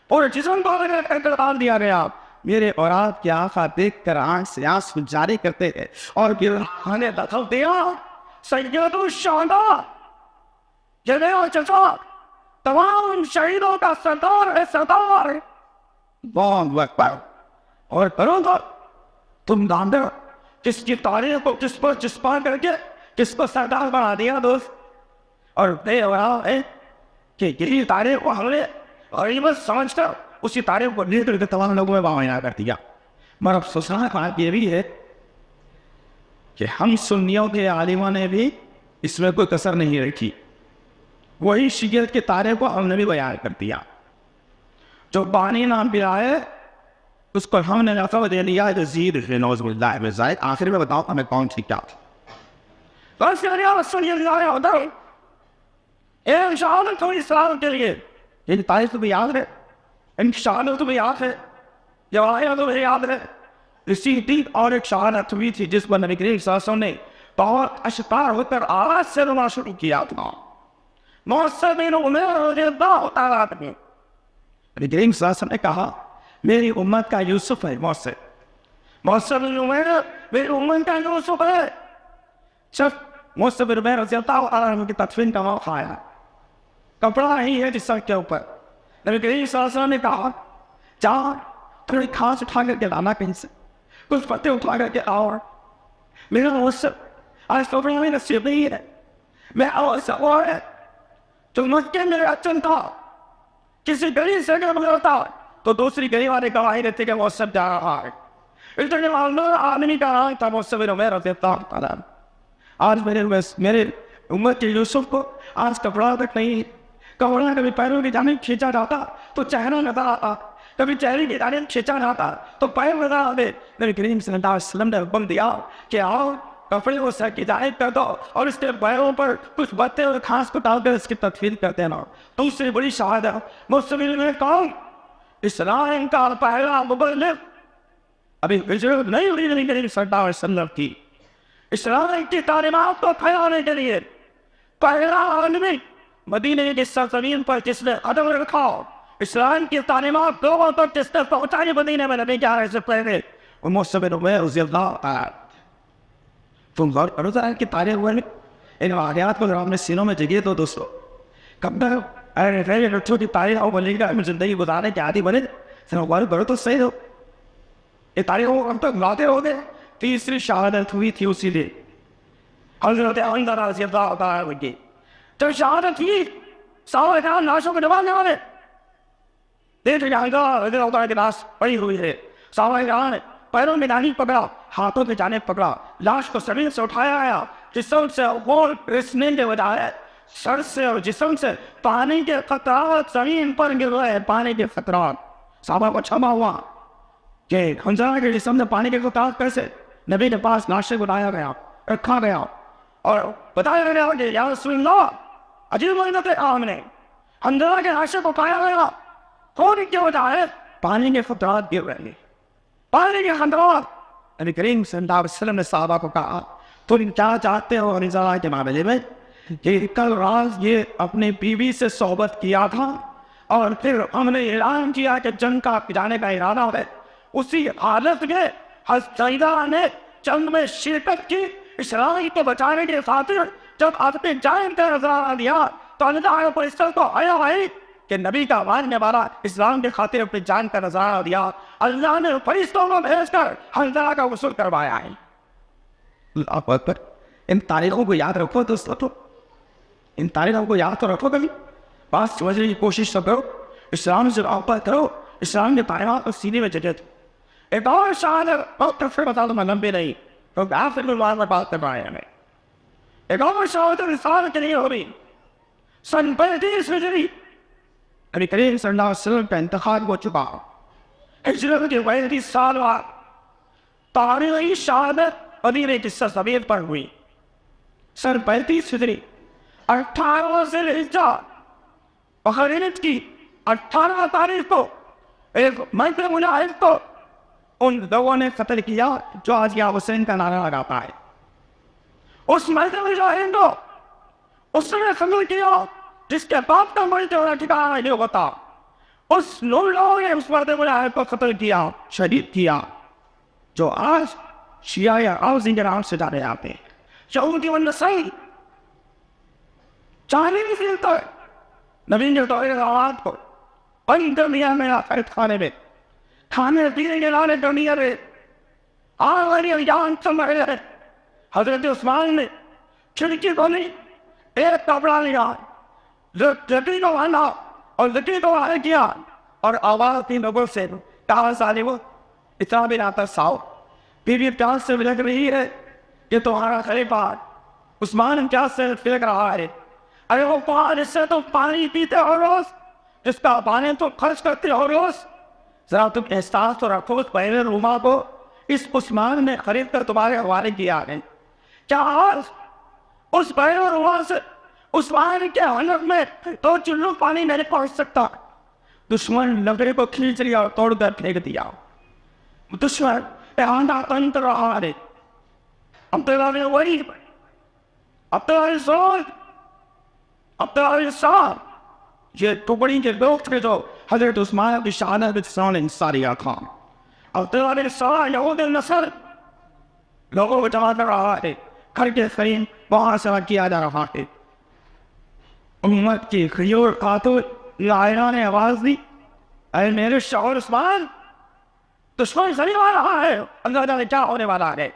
اور جسم کو الگ کر ڈال دیا گیا. میرے اور آپ کی آنکھیں دیکھ کر آنکھ سے آنسو جاری کرتے ہیں اور پھر نے دخل دیا. سید الشہداء جنہیں اور چچا تمام شہیدوں کا سردار ہے, سردار. بہت اکبر. اور کرو تو تم جانتے ہو کس کی تاریخ کو کس پر جسپا کر کے کس کو سردار بنا دیا دوست. اور بے ہوا ہے کہ یہی تاریخ کو ہم نے غریبت سمجھ کر اسی تاریخ کو لے کر کے تمام لوگوں میں بامینا کر دیا. مگر افسوسناک بات یہ بھی ہے کہ ہم سنیوں کے عالموں نے بھی اس میں کوئی کسر نہیں رکھی. وہی شیعت کے تاریخ کو ہم نے بھی بیان کر دیا. جو بانی نام پہ آئے اس کو ہم نے لقب دے لیا یزید نعوذ باللہ من ذالک. آخر میں بتاؤ ہمیں کون سی کیا تھا. بس ان شاء اللہ تھوڑی اسلام کے لیے یہ تاریخ تمہیں یاد ہے, ان شہادت تمہیں یاد ہے, یہ واقعہ تمہیں یاد ہے. اسی دن اور ایک شہادت ہوئی تھی جس پر نبی کریم صلی اللہ علیہ وسلم نے بہت اشتار ہو کر آواز سے رونا شروع کیا تھا. مؤثر بن عمیر رضی اللہ تعالیٰ عنہ. نبی کریم صلی اللہ علیہ وسلم نے کہا میری امت کا یوسف ہے مؤثر بن عمیر میری امت کا یوسف ہے. جب مؤثر بن عمیر رضی اللہ تعالیٰ عنہ کی تدفین کا موقع آیا, کپڑا ہی ہے جسم کے اوپر, نبی کریم صلی اللہ علیہ وسلم نے کہا جا تھوڑی گھاس اٹھا کر کے لانا کہیں سے, کچھ پتے اٹھا کر کے آؤ. میرا مؤثر آج کپڑا میں نصیب نہیں ہے, میں اور ہے جو مکے میں اچن تھا, کسی گلی سے اگر ہوتا تو دوسری گلی والے گواہی دیتے کہ مؤثر جا رہا ہے. اتنے آدمی کا نام تھا مؤثر بن عمیر رضی اللہ تعالیٰ. آج میرے امت کے یوسف کو آج کپڑا تک نہیں, کپڑا کبھی پیروں کی جانب کھینچا جاتا تو چہرہ نظر آتا, کبھی چہرے کی جانب کھینچا جاتا تو پیر نظر آتے. نبی کریم صلی اللہ علیہ وسلم نے حکم دیا کہ آؤ کپڑے کو سر کی جانب کر دو اور اس کے پیروں پر کچھ بتے اور گھاس کو ڈال کر اس کی تدفین کر دینا. دوسری بڑی شہادت مسلم میں کون اسلام کا پہلا مبلغ, ابھی ہجرت نہیں ہوئی نبی کریم صلی اللہ علیہ وسلم کی, اسلام کی تعلیمات کو پھیلانے کے لیے پہلا آدمی مدینے کی سرزمین پر جس نے قدم رکھا, اسلام کی تعلیمات لوگوں تک جس نے پہنچائی مدینے میں نبی کے آنے سے پہلے, وہ مؤثر بن عمیر رضی اللہ عنہ. تم غور کرو ذرا کہ تاریخ ہوئے ان واقعات کو اگر ہم نے سینوں میں جگہ تو دوستو کب تک چھوٹی تاریخ ہو بنے گا زندگی گزارنے کے عادی بنے, غور کرو تو صحیح ہو. یہ تاریخ کو کب تک لاتے ہو گے. تیسری شہادت ہوئی تھی اسی دن حضرت حمزہ رضی اللہ تعالیٰ عنہ کی. جب شہادت ہوئی صحابہ کرام لاشوں کو نبھانے والے دیکھ رہے حمزہ رضی اللہ تعالیٰ کی لاش پڑی ہوئی ہے. صحابہ کرام نے پیروں میں ڈالی پکڑا, ہاتھوں کی جانب پکڑا, لاش کو زمین سے اٹھایا گیا, جسم سے اور رسنے کے بجائے سر سے اور جسم سے پانی کے قطرات زمین پر گر رہے ہیں, پانی کے قطرات. صحابہ کو چھما ہوا کہ حمزہ کے جسم میں پانی کے قطرات کیسے. نبی کے پاس لاشیں کو لایا گیا, رکھا گیا اور بتایا گیا کہ یا رسول اللہ عجیب محنت عام نے حمزہ کے لاشیں کو پایا گیا, تھوڑی کی وجہ ہے پانی کے قطرات گر رہے ہیں, پانی کے قطرات. نبی کریم صلی اللہ علیہ وسلم نے صحابہ کو کہا تم کیا چاہتے ہو حمزہ کے معاملے میں, کہ کل رات یہ اپنی بیوی سے صحبت کیا تھا اور پھر ہم نے اعلان کیا کہ جنگ کا جانے کا ارادہ ہے. اسی حالت میں حضرت نے جنگ میں شرکت کی, اسرائیل کو بچانے کے خاطر جب اپنے جان کا نظارہ دیا تو اللہ کو اس طرح کو آیا ہے کہ نبی کا ماننے والا اسلام کے خاطر اپنی جان کا نظارہ دیا. اللہ نے فرشتوں کو بھیج کر حمزہ کا غسل کروایا ہے. اللہ اکبر. ان تاریخوں کو یاد رکھو دوستو, ان تاریخوں کو یاد تو رکھو, کبھی بات سمجھنے کی کوشش تو کرو, اسلام سے محبت کرو, اسلام کے تعلیمات کو سینے میں جگہ دو. ایک اور شہادت بہت تفصیل بتا دوں, میں لمبے نہیں کیونکہ آخر میں بات کر رہے ہیں. ایک اور شہادت رسالت کے لیے ہو رہی سن 35 ہجری نبی کریم صلی اللہ علیہ وسلم کا انتخاب ہو چکا. ہجرت کے 35 سال بعد تاریخی شہادت مدینے کی سرزمین پر ہوئی. سن 35 ہجری 18 ذی الحجہ بقرعید کی 18 تاریخ کو ایک مرد مجاہد کو ان لوگوں نے قتل کیا جو آج یا حسین کا نعرہ لگاتا ہے. اس مرد مجاہد کو اس نے قتل کیا جس کے باپ کا مرد ہونا ٹھکانا نہیں ہوتا. اس لوگوں نے اس مرد مجاہد کو قتل کیا, شہید کیا, جو آج شیعہ یا آوزی کے نام سے جانے جاتے ہیں. یہودی والنصاری چاہنے کی فیل تو نبی نے توحید روایت کو بند کر دیا میرا قید خانے میں, کھانے پینے کے لانے کر دیا رہے, آخری جان سمجھ رہے. حضرت عثمان نے کھڑکی کھولی, ایک کپڑا لیا, لکڑی کو باندھا اور لکڑی کو باہر کیا اور آواز کی لوگوں سے کہا سالے وہ اتنا بھی نہ ترساؤ, بیوی پیاس سے بلک رہی ہے, یہ تمہارا خلیفہ عثمان پیاس سے بلک رہا ہے. ارے وہ پانی سے تو پانی پیتے ہو روز, جس کا پانی تو خرچ کرتے ہو روز, ذرا تم احساس تو رکھو اس پہلے روما کو اس عثمان نے خرید کر تمہارے حوالے کیا ہے. کیا آج اس پہلے روما سے عثمان کے حلق میں تو چلو پانی نہیں پہنچ سکتا؟ دشمن لکڑی کو کھینچ لیا اور توڑ کر پھینک دیا. دشمن احاطہ تنت رہا ہے. اب تو وہی اب تو سوچ عبداللہ صاحب یہ ٹکڑی کے لوگ تھے جو حضرت عثمان کی شہادت میں سامنے ساریا خان عبداللہ صاحب یہود النصر لوگوں کو جمع کر رہا ہے، گھر کے قریب محاصرہ کیا جا رہا ہے۔ امت کی خیور خاتون لائرہ نے آواز دی، اے میرے شوہر عثمان، دشمن سری آ رہا ہے، اللہ جانے کیا ہونے والا ہے۔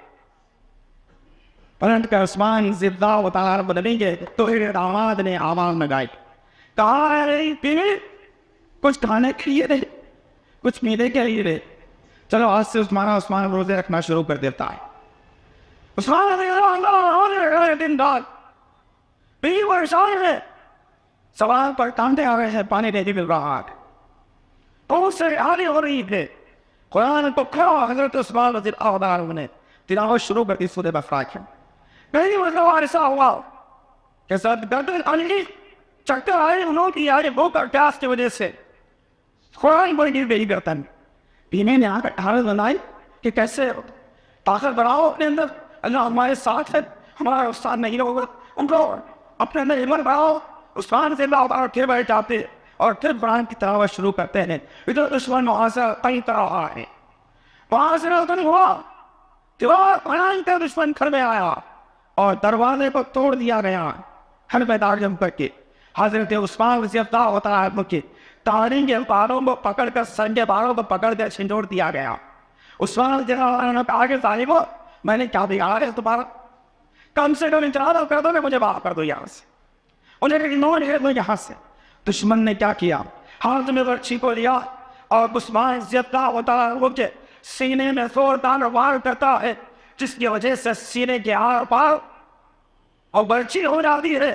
پلٹ کر عثمان زندہ و تعالی بدلیں گے تو ایک داماد نے آواز لگائی، کہا ہے بیوی کچھ کھانے کے لیے دے، کچھ پینے کے لیے دے، چلو آج سے عثمان روزے رکھنا شروع کر دیتا ہے۔ عثمان دن رات بیوی پریشان ہے، سوال پر کانٹے آ رہے ہیں، پانی نہیں مل رہا ہے، بہت سے حالی ہو رہی ہے۔ قرآن کو کھڑا حضرت عثمان رضی اللہ عنہ نے تلاوت شروع کر دی سورہ بقرہ کی۔ نہیں مطلب ایسا ہوا کہ سب گردن علی چکر آئے انہوں کی آئے وہ کر پیاس کی وجہ سے قرآن بڑی گر گئی گردن بیمے نے آ کر حالت بنائی کہ کیسے طاقت بڑھاؤ اپنے اندر، اللہ ہمارے ساتھ ہے، ہمارا استاد نہیں ہوگا، ان کو اپنے اندر ہمت بڑھاؤ۔ عثمان سے اللہ پھر بیٹھ جاتے اور پھر قرآن کی تلاوت شروع کرتے ہیں۔ ادھر دشمن محاصرہ کئی طرح ہے، محاصرہ تو نہیں ہوا، دیوار قرآن کا دشمن گھر میں آیا اور دروازے کو توڑ دیا گیا، ہر میدان جم کر کے حضرت عثمان رضی اللہ تعالیٰ عنہ کے تاریخ کے باروں کو پکڑ کر سر کے باروں کو پکڑ کر چھنڈور دیا گیا۔ عثمان رضی اللہ عنہ نے کہا کہ ظالمو، میں نے کیا بگاڑا ہے تمہارا، کم سے کم انتظار کر دو کہ مجھے باہر کر دو یہاں سے، انہیں اگنور کر دو یہاں سے۔ دشمن نے کیا کیا، ہاتھ میں برچھی کو لیا اور عثمان رضی اللہ تعالیٰ عنہ کے سینے میں زوردار وار کرتا ہے، جس کی وجہ سے سینے کے آر پار اور برچھی ہو جاتی ہے،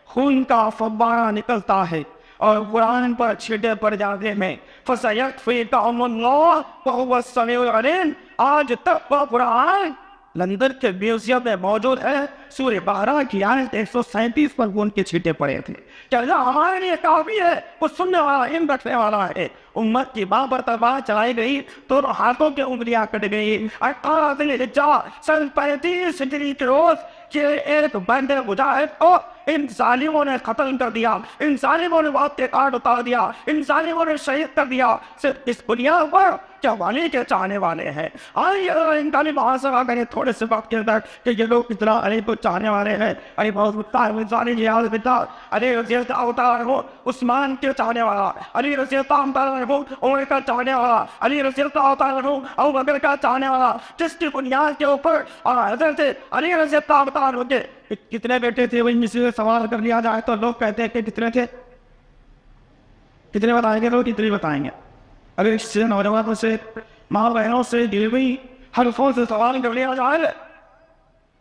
خون کا فوارہ نکلتا ہے اور قرآن پر چھینٹے پڑ جاتے ہیں۔ فَسَيَكْفِيكَهُمُ اللَّهُ وَهُوَ السَّمِيعُ الْعَلِيمُ۔ آج تک وہ قرآن لندن کے میوزیم میں موجود ہے، سورہ بقرہ کی آیت 137 پر ان کے چھینٹے پڑے تھے کہ اللہ ہمارے لیے کافی ہے، وہ سننے والا علم رکھنے والا ہے۔ امت کی ماں پر تلوار چلائی گئی، دونوں ہاتھوں کی انگلیاں کٹ گئی، 18 ذوالحجہ سن 35 ہجری کے روز کہ ایک بند مجاہد کو ان ظالموں نے ختم کر دیا، ان ظالموں نے وقت کے کارڈ اتار دیا، ان ظالموں نے شہید کر دیا، صرف اس بنیاد پر کیا والی کے چاہنے والے ہیں۔ آئیے ان کا بھی محاصرہ کریں تھوڑے سے وقت کے اندر کہ یہ لوگ کتنا علی کو چاہنے والے ہیں۔ علی بہت علی رضی اللہ تعالیٰ عنہ عثمان کے چاہنے والا، علی رضی اللہ تعالیٰ عنہ عمر کا چاہنے والا، علی رضی اللہ تعالیٰ عنہ ابو بکر کا چاہنے والا، جس کی بنیاد کے اوپر اور حضرت علی رضی اللہ تعالیٰ عنہ کے کتنے بیٹے تھے، وہ ان سے سوال کر لیا جائے تو لوگ کہتے ہیں کہ کتنے تھے، کتنے بتائیں گے لوگ، کتنے بتائیں گے؟ اگر اس سے نوجوانوں سے ماں بہنوں سے ڈیلیوری حلفوں سے سوال کر لیا جائے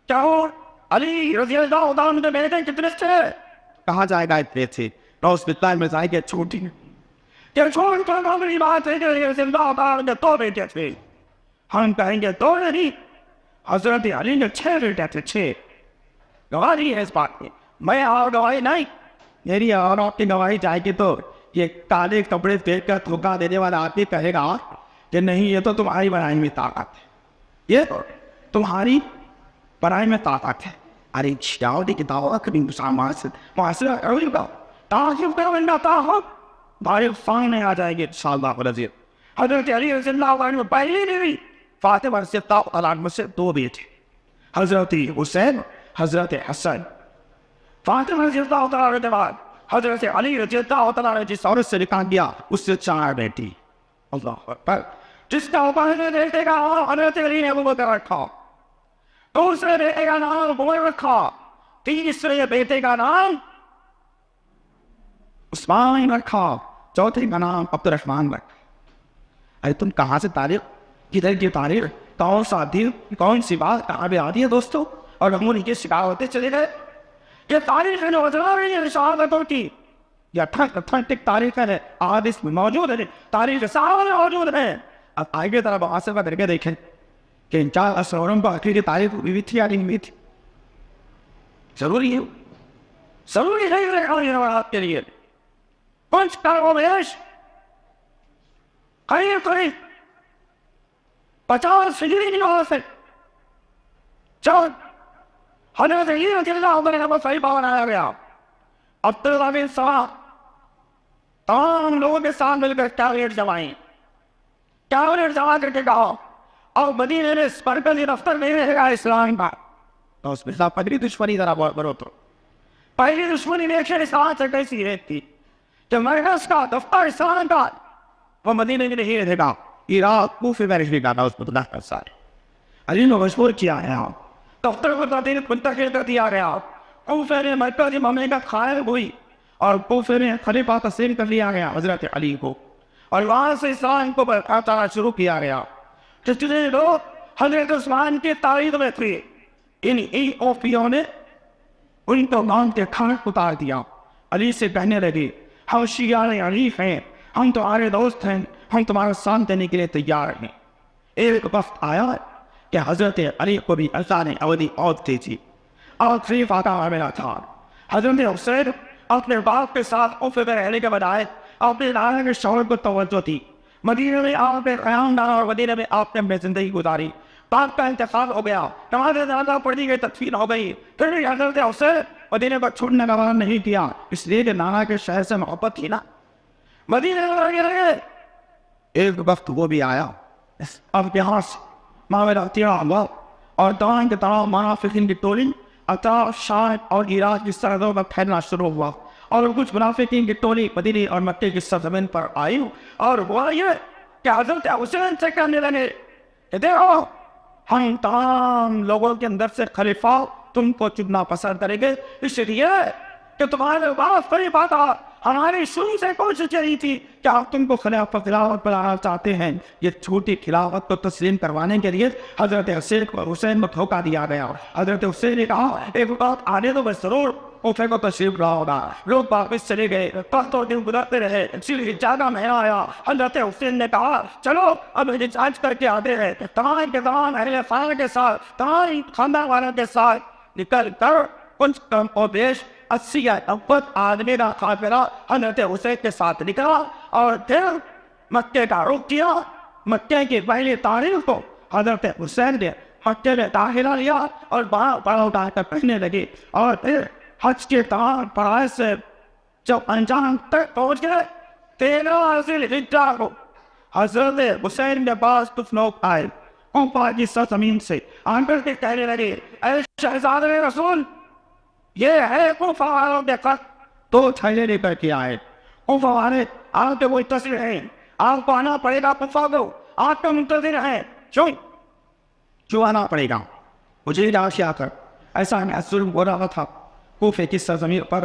کیا ہو علی رضی اللہ عنہ کے بیٹے کتنے تھے، کہا جائے گا اتنے تھے، روز بتائے میں جائے گا چھوٹی کہ چھوٹی تو معمولی بات ہے کہ علی رضی اللہ عنہ کے 2 بیٹے تھے، ہم کہیں گے 2 نہیں، حضرت علی کے 6 بیٹے تھے، 6 گواہی ہے اس بات کی، میں اور گواہی نہیں، میری اور آپ کی گواہی چاہے گی تو یہ کالے کپڑے دیکھ کر دھوکہ دینے والا آدمی کہے گا کہ نہیں یہ تو تمہاری بڑائی میں طاقت ہے، یہ تمہاری بڑائی میں طاقت ہے۔ ارے جاؤ دی کتاب کبھی معاشرہ اڑی گا تعریف کرو ان کا تاہم بھائی سامنے آ جائے گی انشاءاللہ العزیز۔ حضرت علی رضی اللہ عنہ پہلی بیوی فاطمہ رضی اللہ عنہ سے 2 بیٹے، حضرت حسین، حضرت حسن۔ فاطمہ رضی اللہ تعالیٰ عنہ کے بعد حضرت علی رضی اللہ تعالیٰ عنہ جس عورت سے نکاح کیا اس سے 4 بیٹی، اللہ اکبر۔ جس کا پہلے بیٹے کا نام حضرت علی نے ابو بکر رکھا، دوسرے بیٹے کا نام عمر رکھا، تیسرے بیٹے کا نام عثمان رکھا، چوتھے کا نام عبد الرحمن رکھا۔ ارے تم کہاں سے تاریخ، کدھر کی تاریخ، کون سا دن، کون سی بات کہاں پہ آتی ہے دوستو، اور ہم ان کے شکار ہوتے چلے گئے۔ یہ تاریخ ہے نوجوان شہادتوں کی، یہ اتھینٹک تاریخ ہے، آج اس میں موجود ہے، تاریخ صحابہ میں موجود ہے۔ اب آگے طرح محاسبہ کر کے دیکھیں کہ ان 4 اسوروں کو آخری کی تاریخ ہوئی تھی یا نہیں ہوئی تھی، ضروری ہے، ضروری ہے آپ کے لیے کچھ کرو بیش قریب 50 ہجری کی نوز سے جب حضرت علی رضی اللہ عنہ کو صحیفہ بنایا گیا عبداللہ بن سوا تمام لوگوں کے ساتھ مل کر کیبنٹ جمائیں، کیبنٹ جما کر کے کہا اور مدینے میں مرکزی دفتر نہیں رہے گا اسلام کا. تو اس میں پہلی دشمنی ذرا بڑھو تو پہلی دشمنی نیشن اسلام سے کیسی رہتی کہ مرکز کا دفتر اسلام کا وہ مدینے میں نہیں رہے گا، عراق کوفے میں رہے گا. اس مطلع کا سارے علی نے مشہور کیا ہے، دفتر کو مدینے منتقل کر دیا گیا. کوفے میں مرکزی مملکت قائم ہوئی اور کوفے میں خلیفہ تسلیم کر لیا گیا حضرت علی کو، اور وہاں سے اسلام کو برقرار شروع کیا گیا. جتنے لوگ حضرت عثمان کی تائید میں تھے ان ایتھوپیوں نے ان کو مان کے کھاٹ اتار دیا. علی سے کہنے لگے ہم شیعہ عریف ہیں، ہم تمہارے دوست ہیں، ہم تمہارا ساتھ دینے کے لیے تیار ہیں. ایک وقت آیا کہ حضرت علی کو بھی اللہ نے اودی عہد دی تھی اور خلیفہ کا معاملہ تھا. حضرت حسین اپنے باپ کے ساتھ کوفے میں رہنے کے بجائے اپنے نانا کے شوہر کو توجہ دی. مدینہ میں آپ نے قیام ڈالا اور مدینہ میں آپ نے اپنی زندگی گزاری. باپ کا انتقال ہو گیا، نماز جنازہ پڑھی گئی، تدفین ہو گئی. پھر بھی حضرت حسین مدینہ کو چھوڑنے کا وعدہ نہیں کیا، اس لیے کہ نانا کے شہر سے محبت تھی نا. مدینہ میں رہے. ایک وقت وہ بھی آیا، اب یہاں سے معاملہ تیرا ہوا اور تمام کے تمام منافقین کی ٹولی اطراف شام اور عراق کی سرحدوں میں پھیلنا شروع ہوا، اور کچھ منافقین کی ٹولی مدینہ اور مکے کی سرزمین پر آئی. اور وہ یہ کہ حضرت حسین سے کہنے لگے کہ دیکھو ہم تمام لوگوں کے اندر سے خلیفہ تم کو چننا پسند کریں گے، اس لیے کہ تمہارے باپ خلیفہ تھا. ہماری شروع سے کوشش یہی تھی کہ آپ تم کو خلافت بنانا چاہتے ہیں. یہ چھوٹی خلافت کو تسلیم کروانے کے لیے حضرت حسین کو دھوکہ دیا گیا. حضرت حسین نے کہا ایک بات آنے تو میں ضرور کوفے کو تشریف لا ہوگا. لوگ واپس چلے گئے، پختوں دن گزرتے رہے، زیادہ مہینہ آیا. حضرت حسین نے کہا چلو اب جانچ کر کے آتے ہیں. تمام کے تمام اہل خانہ کے ساتھ، تمام خاندان والوں کے ساتھ نکل کر کچھ کم و بیش 80 یا 90 آدمی کا قافلہ حضرت حسین کے ساتھ نکلا اور پھر مکے کا رخ کیا. مکے کی پہلی تاریخ کو حضرت حسین نے مکے میں داخلہ لیا اور وہاں بڑا اٹھا کر پڑھنے لگے. اور پھر حج کے تمام پڑھائی سے جب انجام تک پہنچ گئے 13 ذی الحجہ کو حضرت حسین کے پاس کچھ لوگ آئے کوفہ کی سرزمین سے، آ کر کے کہنے لگے اے شہزادے رسول، یہ ہے کوفہ والوں کے خط. تو تھیلے لے کر کے آئے. کوفہ والے آپ کے منتظر ہیں، آپ کو آنا پڑے گا. کوفہ کو آپ کا منتظر ہیں. کیوں آنا پڑے گا؟ مجھے لاش آ کر ایسا ظلم ہو رہا تھا کوفے کی سرزمین پر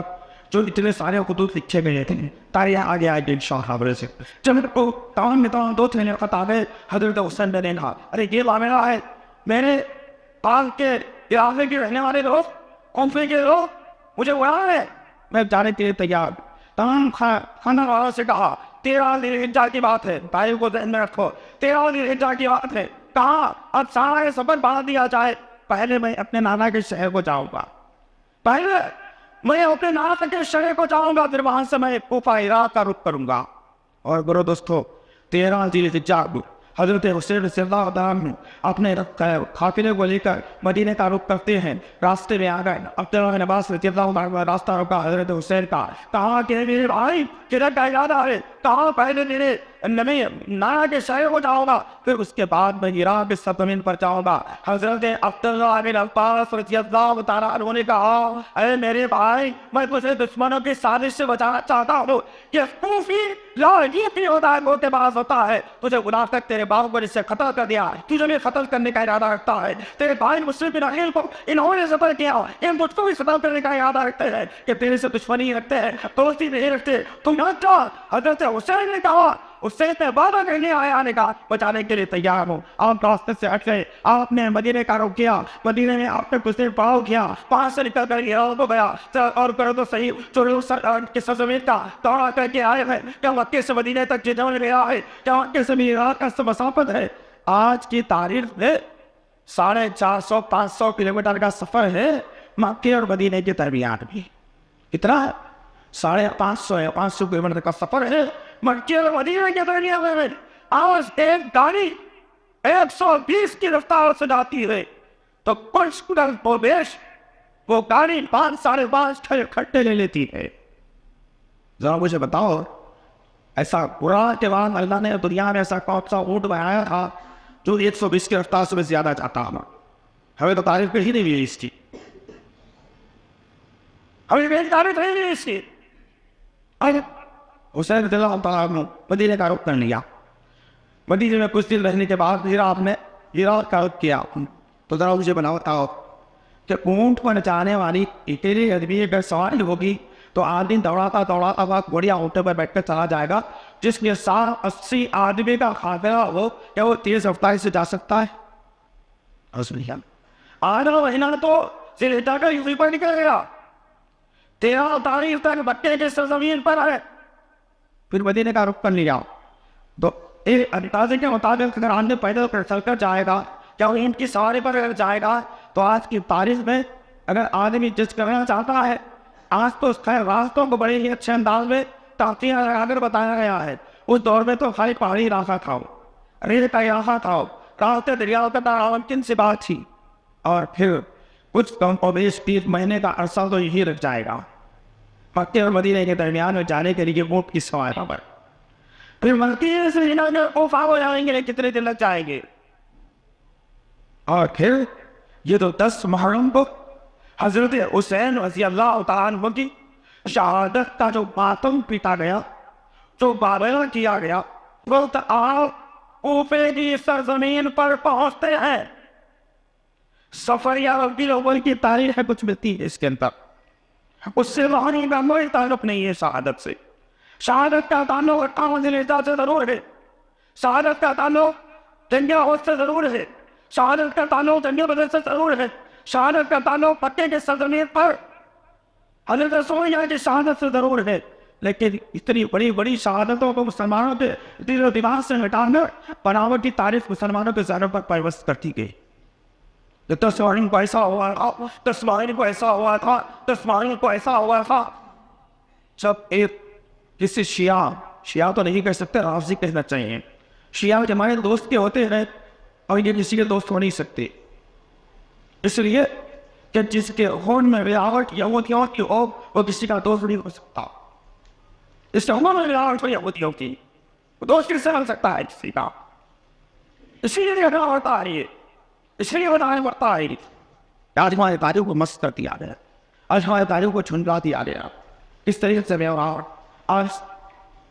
جو اتنے سارے خطوط لکھے گئے تھے. تاریخ آگے آئے گی انشاءاللہ سے. جب کو تمام تمام 2 تھیلے خط آ گئے. حضرت حسین نے کہا ارے یہ معاملہ ہے، میرے پاک کے علاقے کے رہنے والے لوگ، کوفے کے لوگ مجھے بلا رہے ہیں، میں جانے کے لیے تیار. تمام خاندان والوں سے کہا 13 ذی الحجہ کی بات ہے، بھائی کو ذہن میں رکھو، 13 ذی الحجہ کی بات ہے. کہا اب سارا یہ سفر باندھ دیا جائے. پہلے میں اپنے نانا کے شہر کو جاؤں گا، پہلے میں اپنے نانا کے شہر کو جاؤں گا، پھر وہاں سے میں کوفہ عراق کا رخ کروں گا. اور برو دوستو 13 ذی الحجہ کو حضرت حسین رضی اللہ عنہ اپنے قافلے کو لے کر مدینے کا رخ کرتے ہیں. راستے میں آ گئے عبداللہ بن عباس رضی اللہ عنہ، راستہ روکا حضرت حسین کا. کہا کہ میرے بھائی کدھر کا ارادہ ہے؟ کہا پہلے میرے نانا کے شہر کو جاؤں گا، پھر اس کے بعد میں عراق کی سرزمین پر جاؤں گا. حضرت عبداللہ بن عباس رضی اللہ تعالیٰ عنہ نے کہا اے میرے بھائی میں تجھے دشمنوں کی سازش سے بچانا چاہتا ہوں. یہ کوفی لاجیتی ہوتا ہے، موتے باز ہوتا ہے. تجھے منافق تیرے باپ کو اس سے قتل کر دیا، تجھے بھی قتل کرنے کا ارادہ رکھتا ہے. تیرے بھائی مسلم بن عقیل کو انہوں نے قتل کیا، ان مجھ کو بھی قتل کرنے کا ارادہ رکھتے ہیں کہ تیرے سے دشمنی رکھتے ہیں، دوستی نہیں رکھتے. تم نہ جا. حضرت حسین نے کہا حسین نے وعدہ کرنے آیا نے کہا بچانے کے لیے تیار ہوں. آپ راستے سے ہٹ گئے، آپ نے مدینے کا رخ کیا. مدینے میں آپ نے کچھ پڑاؤ کیا، وہاں سے نکل کر عراق کو گیا. اور کرو تو صحیح جو سرزمین کا دورہ کر کے آئے ہیں، کیا مکے سے مدینے تک جنہوں نے گیا ہے، کیا مکے سے بھی عراق کا مسافت ہے. آج کی تاریخ میں 450-500 کلومیٹر کا سفر ہے مکے اور مدینے کے درمیان بھی. کتنا ہے؟ 550 کلومیٹر کا سفر ہے مکے اور مدینے کے درمیان میں. آج ایک گاڑی 120 کی رفتار سے جاتی ہے تو کچھ بیش وہ گاڑی 5-5.5 کھٹے لے لیتی ہے. ذرا مجھے بتاؤ ایسا قرآن کے بعد اللہ نے دنیا میں ایسا کون سا اونٹ بنایا تھا جو 120 کی رفتار سے زیادہ جاتا ہوا؟ ہمیں تو تعریف کہیں نہیں ہوئی اس کی، ہمیں تعریف نہیں ہوئی اس کی۔ حسین رضی اللہ تعالیٰ عنہ مدینے کا رخ کر لیا۔ مدینے میں کچھ دن رہنے کے بعد ہیرات میں ہیرات کا رخ کیا۔ تو ذرا مجھے بتاؤ کہ اونٹ پر جانے والی اکیلی آدمی اگر سواری ہوگی تو آدمی دوڑاتا دوڑاتا ہوا بڑھیا اونٹے پر بیٹھ کر چلا جائے گا، جس کے ساتھ 80 آدمی کا خاطرہ ہو کیا وہ تیز رفتاری سے جا سکتا ہے؟ آدھا مہینہ تو ذوالحجہ کا یوزی پر نکل گیا، 13 تاریخ تک مکے کے سرزمین پر ہے، پھر مدینے کا رخ کر لیا۔ تو ایک اندازے کے مطابق اگر آدمی پیدل پر چل کر جائے گا یا اونٹ کی سواری پر اگر جائے گا تو آج کی تاریخ میں اگر آدمی جس کرنا چاہتا ہے، آج تو خیر راستوں کو بڑے ہی اچھے انداز میں تاثیر لگا کر بتایا گیا ہے۔ اس دور میں تو خالی پہاڑی راستہ تھا، ریل کا راستہ تھا، راستے دریا کا ناممکن سی بات تھی، اور پھر کچھ کم و بیش 30 مہینے کا عرصہ تو یہی رک جائے گا مکے اور مدینے کے درمیان میں جانے کے لیے اونٹ کی سواری پر۔ پھر مکے سے کوفہ ہو جائیں گے، کتنے دن لگ جائیں گے؟ اور پھر یہ تو 10 محرم کو حضرت حسین رضی اللہ تعالیٰ عنہ کی شہادت کا جو ماتم پیٹا گیا، جو بابرہ کیا گیا، وقت آپ کوفے کی سرزمین پر پہنچتے ہیں۔ سفر یا ربیع الاول کی تاریخ ہے کچھ ملتی ہے اس کے اندر، اس سے روحانی کا کوئی تعلق نہیں ہے شہادت سے۔ شہادت کا تعلق 58 ذوالحجہ سے ضرور ہے، شہادت کا تعلق جنگ احد سے ضرور ہے، شہادت کا تعلق جنگ بدر سے ضرور ہے، شہادت کا تعلق مکے کے سرزمین پر حضرت رسول کی شہادت سے ضرور ہے، لیکن اتنی بڑی بڑی شہادتوں کو مسلمانوں کے دل و دماغ سے ہٹا کر بناوٹ کی تعریف مسلمانوں کے ذہنوں پر پیوست کرتی گئی۔ 10 محرم کو ایسا ہوا تھا، 10 محرم کو ایسا ہوا تھا، 10 محرم کو ایسا ہوا تھا۔ جب ایک کسی شیعہ تو نہیں کہہ سکتے، رافضی کہنا چاہیے، شیعہ کے ہمارے دوست کے ہوتے ہیں اور یہ کسی کے دوست ہو نہیں سکتے، اس لیے کہ جس کے خون میں ملاوٹ یہودیوں کی ہو وہ کسی کا دوست نہیں ہو سکتا۔ اس سے خون میں ملاوٹ ہو یہودیوں کی، وہ دوست کس سے ہو سکتا ہے کسی کا؟ اسی لیے رہنا ہوتا ہے، یہ اس لیے بتانا پڑتا ہے۔ آج ہمارے تاریخ کو مست کر دیا گیا، آج ہمارے تاریخ کو جھنجھلا دیا گیا، اس طریقے سے آج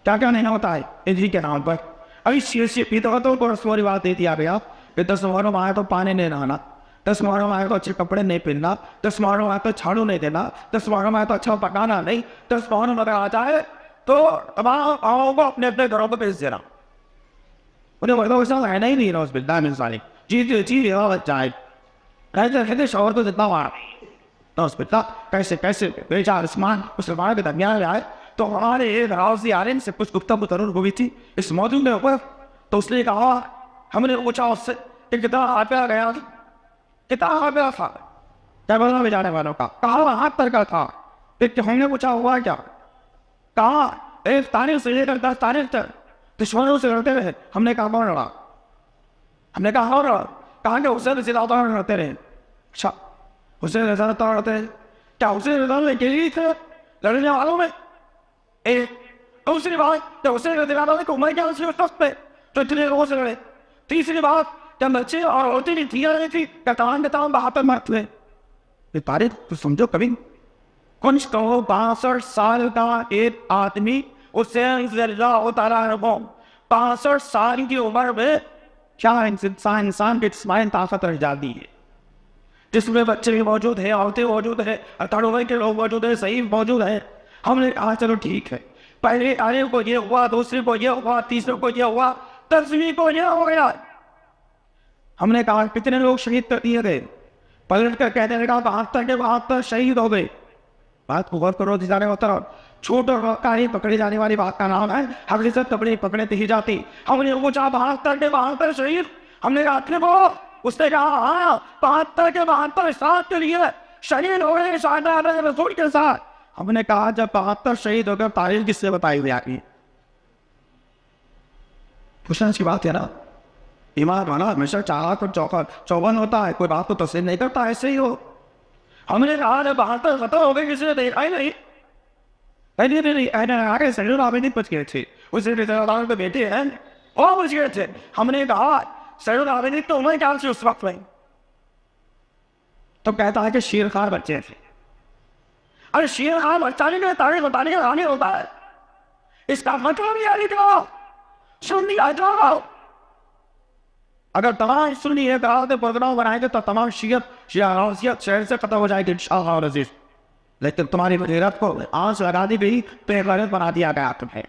کیا کیا نہیں ہوتا ہے انجی کے نام پر۔ ابھی سیاسی بدعتوں کو رسم و رواج دے دیا گیا کہ 10 محرم آئے تو پانی نہیں نہانا، 10 محرم آئے تو اچھے کپڑے نہیں پہننا، 10 محرم آئے تو جھاڑو نہیں دینا، 10 محرم آئے تو اچھا پکانا نہیں، 10 محرم اگر آ جائے تو تمام آؤں کو اپنے اپنے گھروں پہ بھیج دینا۔ انہیں مردوں کے ساتھ رہنا ہی نہیں رہا، اس باللہ من ذالک، جی جائے کہتے شوہر تو جتنا وہاں اس باللہ کیسے بے چار اسمان مسلمان کے درمیان میں آئے۔ تو ہمارے ایک راوزی عالم سے کچھ گفتگو ضرور ہوئی تھی اس موضوع کے اوپر، تو اس نے کہا، ہم نے پوچھا اس سے کہ کتنا آپیا گیا، کتنا آپیا تھا کیبلا میں جانے والوں کا، کہا ہاتھ پر کا تھا۔ پھر ہم نے پوچھا ہوا کیا، کہا 1 تاریخ سے لے کر 10 تاریخ تک دشمنوں سے لڑتے رہے۔ ہم نے کہا کون لڑا؟ ہم نے کہا کہا کہ حسین رضی اللہ تعالیٰ لڑتے رہے۔ اچھا حسین رضی اللہ تعالیٰ لڑتے رہے، کیا حسین رضی اللہ اکیلے تھے لڑنے والوں میں؟ دوسری بات کہ حسین رضی اللہ عنہ کو عمر کیا اس وقت پہ تو اتنے لوگوں سے لڑے۔ تیسری بات کہ بچے اور عورتیں نہیں تھی رہی تھی کہ تمام بہا پہ مرتے ہیں۔ یہ تاریخ تو سمجھو کبھی کچھ کہو 62 سال کا ایک آدمی حسین رضی اللہ تعالیٰ عنہ 62 سال کی عمر میں کیا انسان کے جسمانی طاقت رہ جاتی ہے، جس میں بچے بھی موجود ہیں، عورتیں موجود ہیں، 18 کے لوگ موجود ہیں، صحیح موجود ہیں۔ ہم نے کہا چلو ٹھیک ہے، پہلے آنے کو یہ ہوا، دوسرے کو یہ ہوا، تیسرے کو یہ ہوا، 10ویں کو یہ ہو گیا۔ ہم نے کہا کتنے لوگ شہید کر دیے گئے؟ پلٹ کر کہنے لگا 72 کے 72 شہید ہو گئے۔ بات کو غور کرو جانے ہوتا، چھوٹ اور کا ہی پکڑی جانے والی بات کا نام ہے حقیقت پکڑے نہیں جاتی۔ ہم نے پوچھا 72 کے 72 شہید؟ ہم نے کہا اپنے کو، اس نے کہا ہاں 72 کے 72 ساتھ کے لیے شہید ہو گئے شہداء رسول کے ساتھ۔ ہم نے کہا جب 72 شہید ہو کر تاریخ کس سے بتائی ہوئی آگی؟ پوچھنا کی بات ہے نا، ایمان والا ہمیشہ چالاک اور چوبن ہوتا ہے، کوئی بات کو تسلیم نہیں کرتا، ایسے ہی ہو۔ ہم نے کہا جب 72 ختم ہو گئے کسی نے دیکھا ہی نہیں، آگے سیدنا عابدین بچ گئے تھے، اس رضی کے بیٹے ہیں اور بچ گئے تھے. ہم نے کہا سیدنا عابدین تو عمر کیا سے اس وقت میں، تو کہتا ہے کہ شیر خان بچے تھے. ارے شیر خان بچہ نہیں، تاریخ بتانے کا نہیں ہوتا ہے، اس کا مطلب یہ نہیں سن لیا جاؤ. اگر تمام سن لیے پروگرام بنائیں گے تو تمام شیعت شہر سے ختم ہو جائے گی انشاءاللہ العزیز. لیکن تمہاری غیرت کو آنچ لگا دی گئی، بے غیرت بنا دیا گیا تمہیں،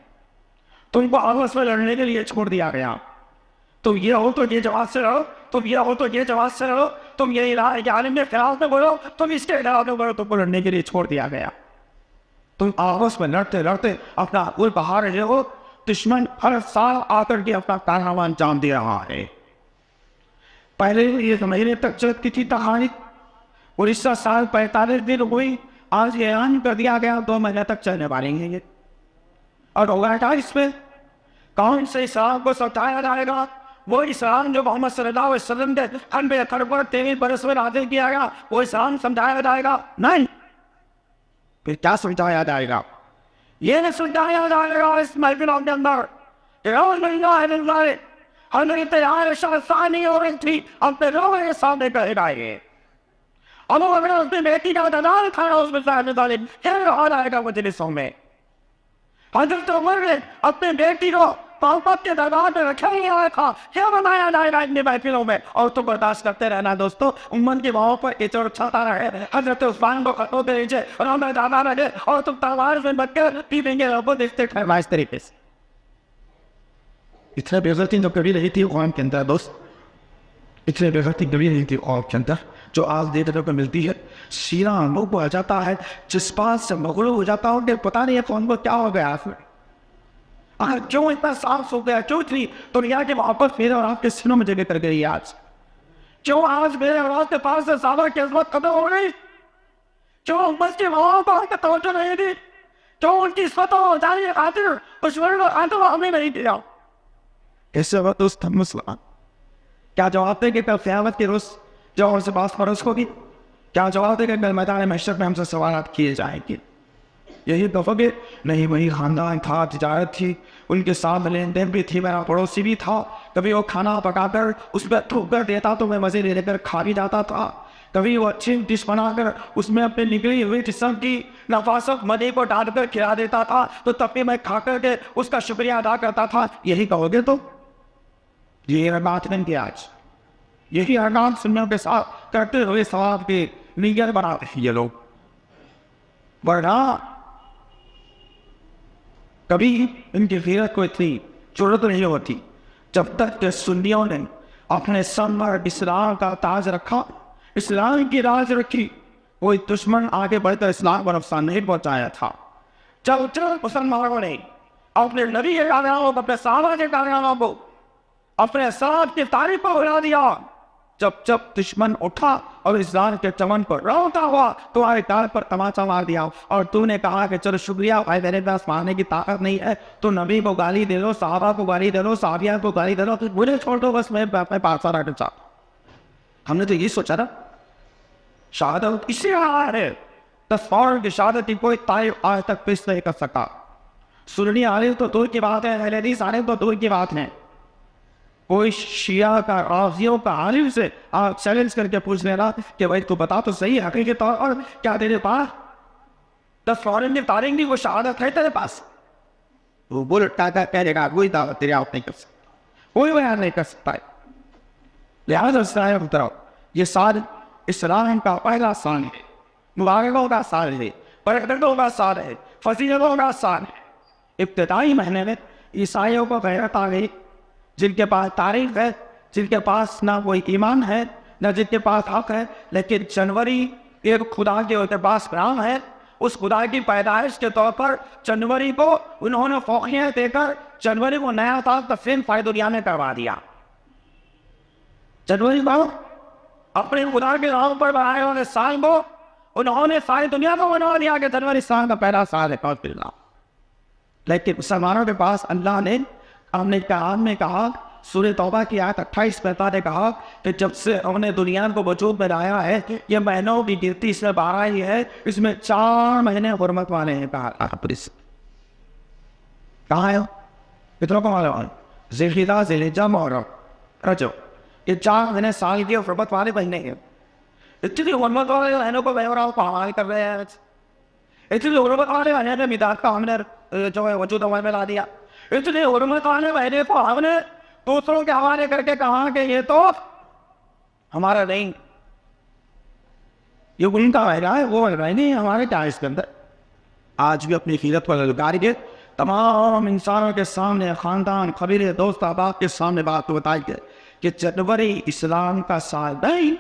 تم کو آپس میں لڑنے کے لیے چھوڑ دیا گیا. تم یہ ہو تو یہ جماعت سے رہو، تم یہ ہو تو یہ جماعت سے رہو، تم یہ الہ کے عالم کے خلاف میں بولو، تم اس کے خلاف میں بولو، تم کو لڑنے کے لیے چھوڑ دیا گیا. تم آپس میں لڑتے لڑتے اپنا عقول بہا رہے ہو. دشمن ہر سال آ کر کے اپنا کارنامہ انجام دے رہا ہے. پہلے ایک مہینے تک چلتی تھی کہانی، 19 سال 45 دن ہوئی، آج اعلان کر دیا گیا 2 مہینے تک چلنے والے ہیں یہ. اور ہوگا کیا اس میں؟ کون سے اسلام کو سمجھایا جائے گا؟ وہ اسلام جو محمد صلی اللہ علیہ وسلم کے 23 برس میں نازل کیا گیا، وہ اسلام سمجھایا جائے گا؟ نہیں. پھر کیا سمجھایا جائے گا؟ یہ نہیں سمجھایا جائے گا اس محفلوں کے اندر ہمیں تیار ثانی ہو رہی تھی اپنے لوگوں کے سامنے کہے گائے اور اگر اس میں بیٹی کا دلال کھانا اس میں صاحب ظالم پھر آئے گا مجلسوں میں. حضرت عمر نے اپنے بیٹی کو پاپت کے دربار میں رکھا ہی آیا تھا، کیا بنایا جائے گا ان محفلوں میں؟ اور تو برداشت کرتے رہنا دوستو. امت کی ماؤں پر کیچڑ چھاتا رہے، حضرت عثمان کو خطوں کے نیچے اور میں دادا رہے اور تم تلوار میں بچ کر پیپیں گے ربو دیکھتے ٹھہرنا اس طریقے سے. اتنے بےغیرتی تو کبھی نہیں تھی قوم کے اندر دوست، اتنے بےغیرتی کبھی نہیں تھی قوم کے اندر جو آج دیکھنے کو ملتی ہے. سینہ لوگ آ جاتا ہے، جذبات سے مغلوب ہو جاتا ہوں کہ پتہ نہیں ہے قوم کو کیا ہو گیا ہے، کیوں اتنا صاف ہو گیا، کیوں اتنی دنیا کی محبت میرے اور آپ کے سینوں میں جگہ کر گئی آج؟ کیوں آج میرے اور آپ کے پاس سے زیادہ کی عظمت ختم ہو گئی؟ کیوں امت کی ماں پر کا توجہ نہیں دی؟ کیوں ان کی عزت و جانی خاطر دشمن کو آتو ہم نے نہیں دیا؟ اس وقت دوست ہم مسلمان کیا جواب دیں کہ کل قیامت کے روز جو ان سے بات فرض ہوگی؟ کیا جواب دیں کہ کل میدان محشر میں ہم سے سوالات کیے جائیں گے؟ یہی دفعہ نہیں، وہی خاندان تھا، تجارت تھی، ان کے ساتھ لین دین بھی تھی، میرا پڑوسی بھی تھا. کبھی وہ کھانا پکا کر اس میں تھوک کر دیتا تو میں مزے لے کر کھا بھی جاتا تھا. کبھی وہ اچھی ڈش بنا کر اس میں اپنے نکلی ہوئی جسم کی نفاست مدی کو ڈال کر کھلا دیتا تھا تو تب بھی میں کھا کر کے اس کا شکریہ ادا کرتا تھا. یہی کہو گے تو یہ بات نہیں کہ آج یہی احکام سننے کے ساتھ کرتے ہوئے ثواب کی نیت بناتے ہیں یہ لوگ. ورنہ کبھی ان کی غیرت کو اتنی ضرورت نہیں ہوتی جب تک کہ سنیوں نے اپنے سر پر اسلام کا تاج رکھا، اسلام کی راز رکھی. کوئی دشمن آگے بڑھ کر اسلام پر نقصان نہیں پہنچایا تھا. جب مسلمانوں نے اپنے نبی کے کامیابوں کو، اپنے صحابہ کے کامیابوں کو، اپنے ساتھ کی تاریخ کو بلا دیا، جب دشمن اٹھا اور اسلام کے چمن پر روتا ہوا تمہارے گال پر تماچا مار دیا اور تو نے کہا کہ چلو شکریہ بھائی، میرے پاس مارنے کی طاقت نہیں ہے تو نبی کو گالی دے دو، صحابہ کو گالی دے دو، صحابیہ کو گالی دے دو، مجھے چھوڑ دو، بس میں پاس رہنا چاہتا ہوں. ہم نے تو یہ سوچا نا شہادت اسی رہا ہے، تصور کی شہادت کی کوئی تعریف آج تک پیش نہیں کر سکا. سننی عالم تو دور کی بات ہے، اہل حدیث عالم تو دور کی بات ہے. کوئی شیعہ کا رافضیوں کا عالم سے آپ چیلنج کر کے پوچھ لینا کہ بھائی تو بتا تو صحیح حقیقی طور پر کیا تیرے پاس 10 فورن کی تاریخ نہیں، وہ شہادت ہے تیرے پاس؟ وہ بول ٹاٹا کہے گا کوئی دعوت تیرے آپ نہیں کر سکتا، کوئی بیان نہیں کر سکتا ہے. لہٰذا اسلام یہ سال اسلام کا پہلا سال ہے، مبارکوں کا سال ہے، برکتوں کا سال ہے، فضیلتوں کا سال ہے. ابتدائی مہینے میں عیسائیوں کو غیرت آ گئی، جن کے پاس تاریخ ہے، جن کے پاس نہ کوئی ایمان ہے نہ جن کے پاس حق ہے، لیکن جنوری ایک خدا کے ان کے پاس نام ہے. اس خدا کی پیدائش کے طور پر جنوری کو انہوں نے فوقیت دے کر جنوری کو نیا سال تفصیل پائے دنیا میں کروا دیا. جنوری کو اپنے خدا کے نام پر بنائے ہوئے سال کو انہوں نے ساری دنیا کو بنا دیا کہ جنوری سال کا پہلا سال ہے. لیکن مسلمانوں کے پاس اللہ نے اپنے کلام میں کہا، سورہ توبہ کی آیت 28 میں اللہ نے کہا کہ جب سے ہم نے دنیا کو وجود میں لایا ہے یہ مہینوں کی گنتی اس میں 12 ہی ہے، اس میں 4 مہینے حرمت والے ہیں. کہا کہاں ہے کتنا کمانے والے ذیلحجہ ذیلحجہ محرم رجب یہ 4 مہینے سال کے حرمت والے مہینے ہیں اتنی حرمت والے مہینوں کو بہرا پامال کر رہے ہیں اتنی حرمت والے مہینے میں مداد کا ہم نے جو ہے وجود عمل میں لا دیا اتنی حرمت والے مہینے کو ہم نے دوسروں کے حوالے کر کے کہا کہ یہ تو ہمارا نہیں یہ ان کا مہینہ ہے وہ مہینہ نہیں ہمارے کیا اس کے اندر آج بھی اپنی خیرت کو للکاری کے تمام انسانوں کے سامنے خاندان قبیلے دوست احباب کے سامنے بات کو بتائی گئی کہ جنوری اسلام کا سال نہیں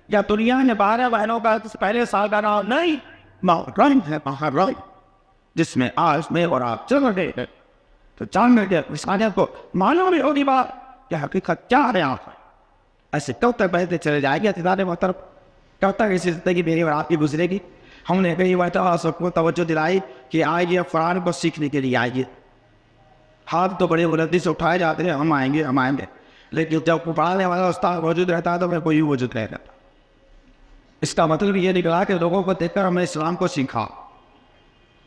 یا دنیا میں 12 مہینوں کا پہلے سال کا نام نہیں محرم ہے محرم جس میں آج میں اور آپ چل رہے ہیں تو جان کر کے انسانیت کو معلوم بھی ہوگی بات کہ حقیقت کیا ہے آپ ایسے کب تک بہتے چلے جائے گی اعتدال محترم کب تک ایسی زندگی میری اور آپ کی گزرے گی ہم نے کئی بار سب کو توجہ دلائی کہ آئیے قرآن کو سیکھنے کے لیے آئیے ہاتھ تو بڑی غلطی سے اٹھائے جاتے ہیں ہم آئیں گے لیکن جب پڑھانے والا استاد موجود رہتا ہے تو پھر کوئی موجود نہیں رہتا اس کا مطلب یہ نکلا کہ لوگوں کو دیکھ کر ہم نے اسلام کو سیکھا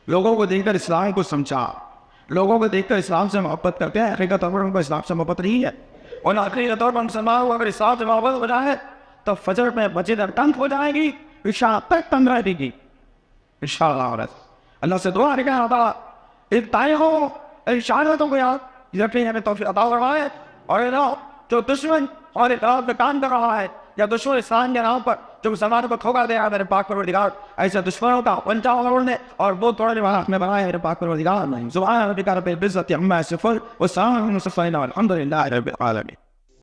لوگوں کو دیکھ کر اسلام کو سمجھا لوگوں کو دیکھ کر اسلام سے محبت کرتے ہیں حقیقت طور پر ان کو اسلام سے محبت نہیں ہے اور حقیقت طور پر مسلمان کو اگر اسلام سے محبت ہو جائے تو فجر میں مسجد تنگ ہو جائے گی عشاء تک تنگ رہے گی انشاءاللہ اللہ سے دعا ہے کہ اللہ ابتدائی ہو انشاءاللہ کو یاد یقین ہمیں توفیق عطا فرمائے اور جو دشمن اور اطلاع پہ کام کر رہا ہے یا دشمن اسلام کے نام پر جو مسلمانوں کو دھوکہ دے رہا ہے میرے پاک پروردگار ایسے دشمنوں کا پنجا توڑنے اور وہ توڑنے والا ہمیں بنایا میرے پاک پروردگار سبحان ربک رب العزت عما یصفون وسلام علی المرسلین والحمد للہ رب العالمین.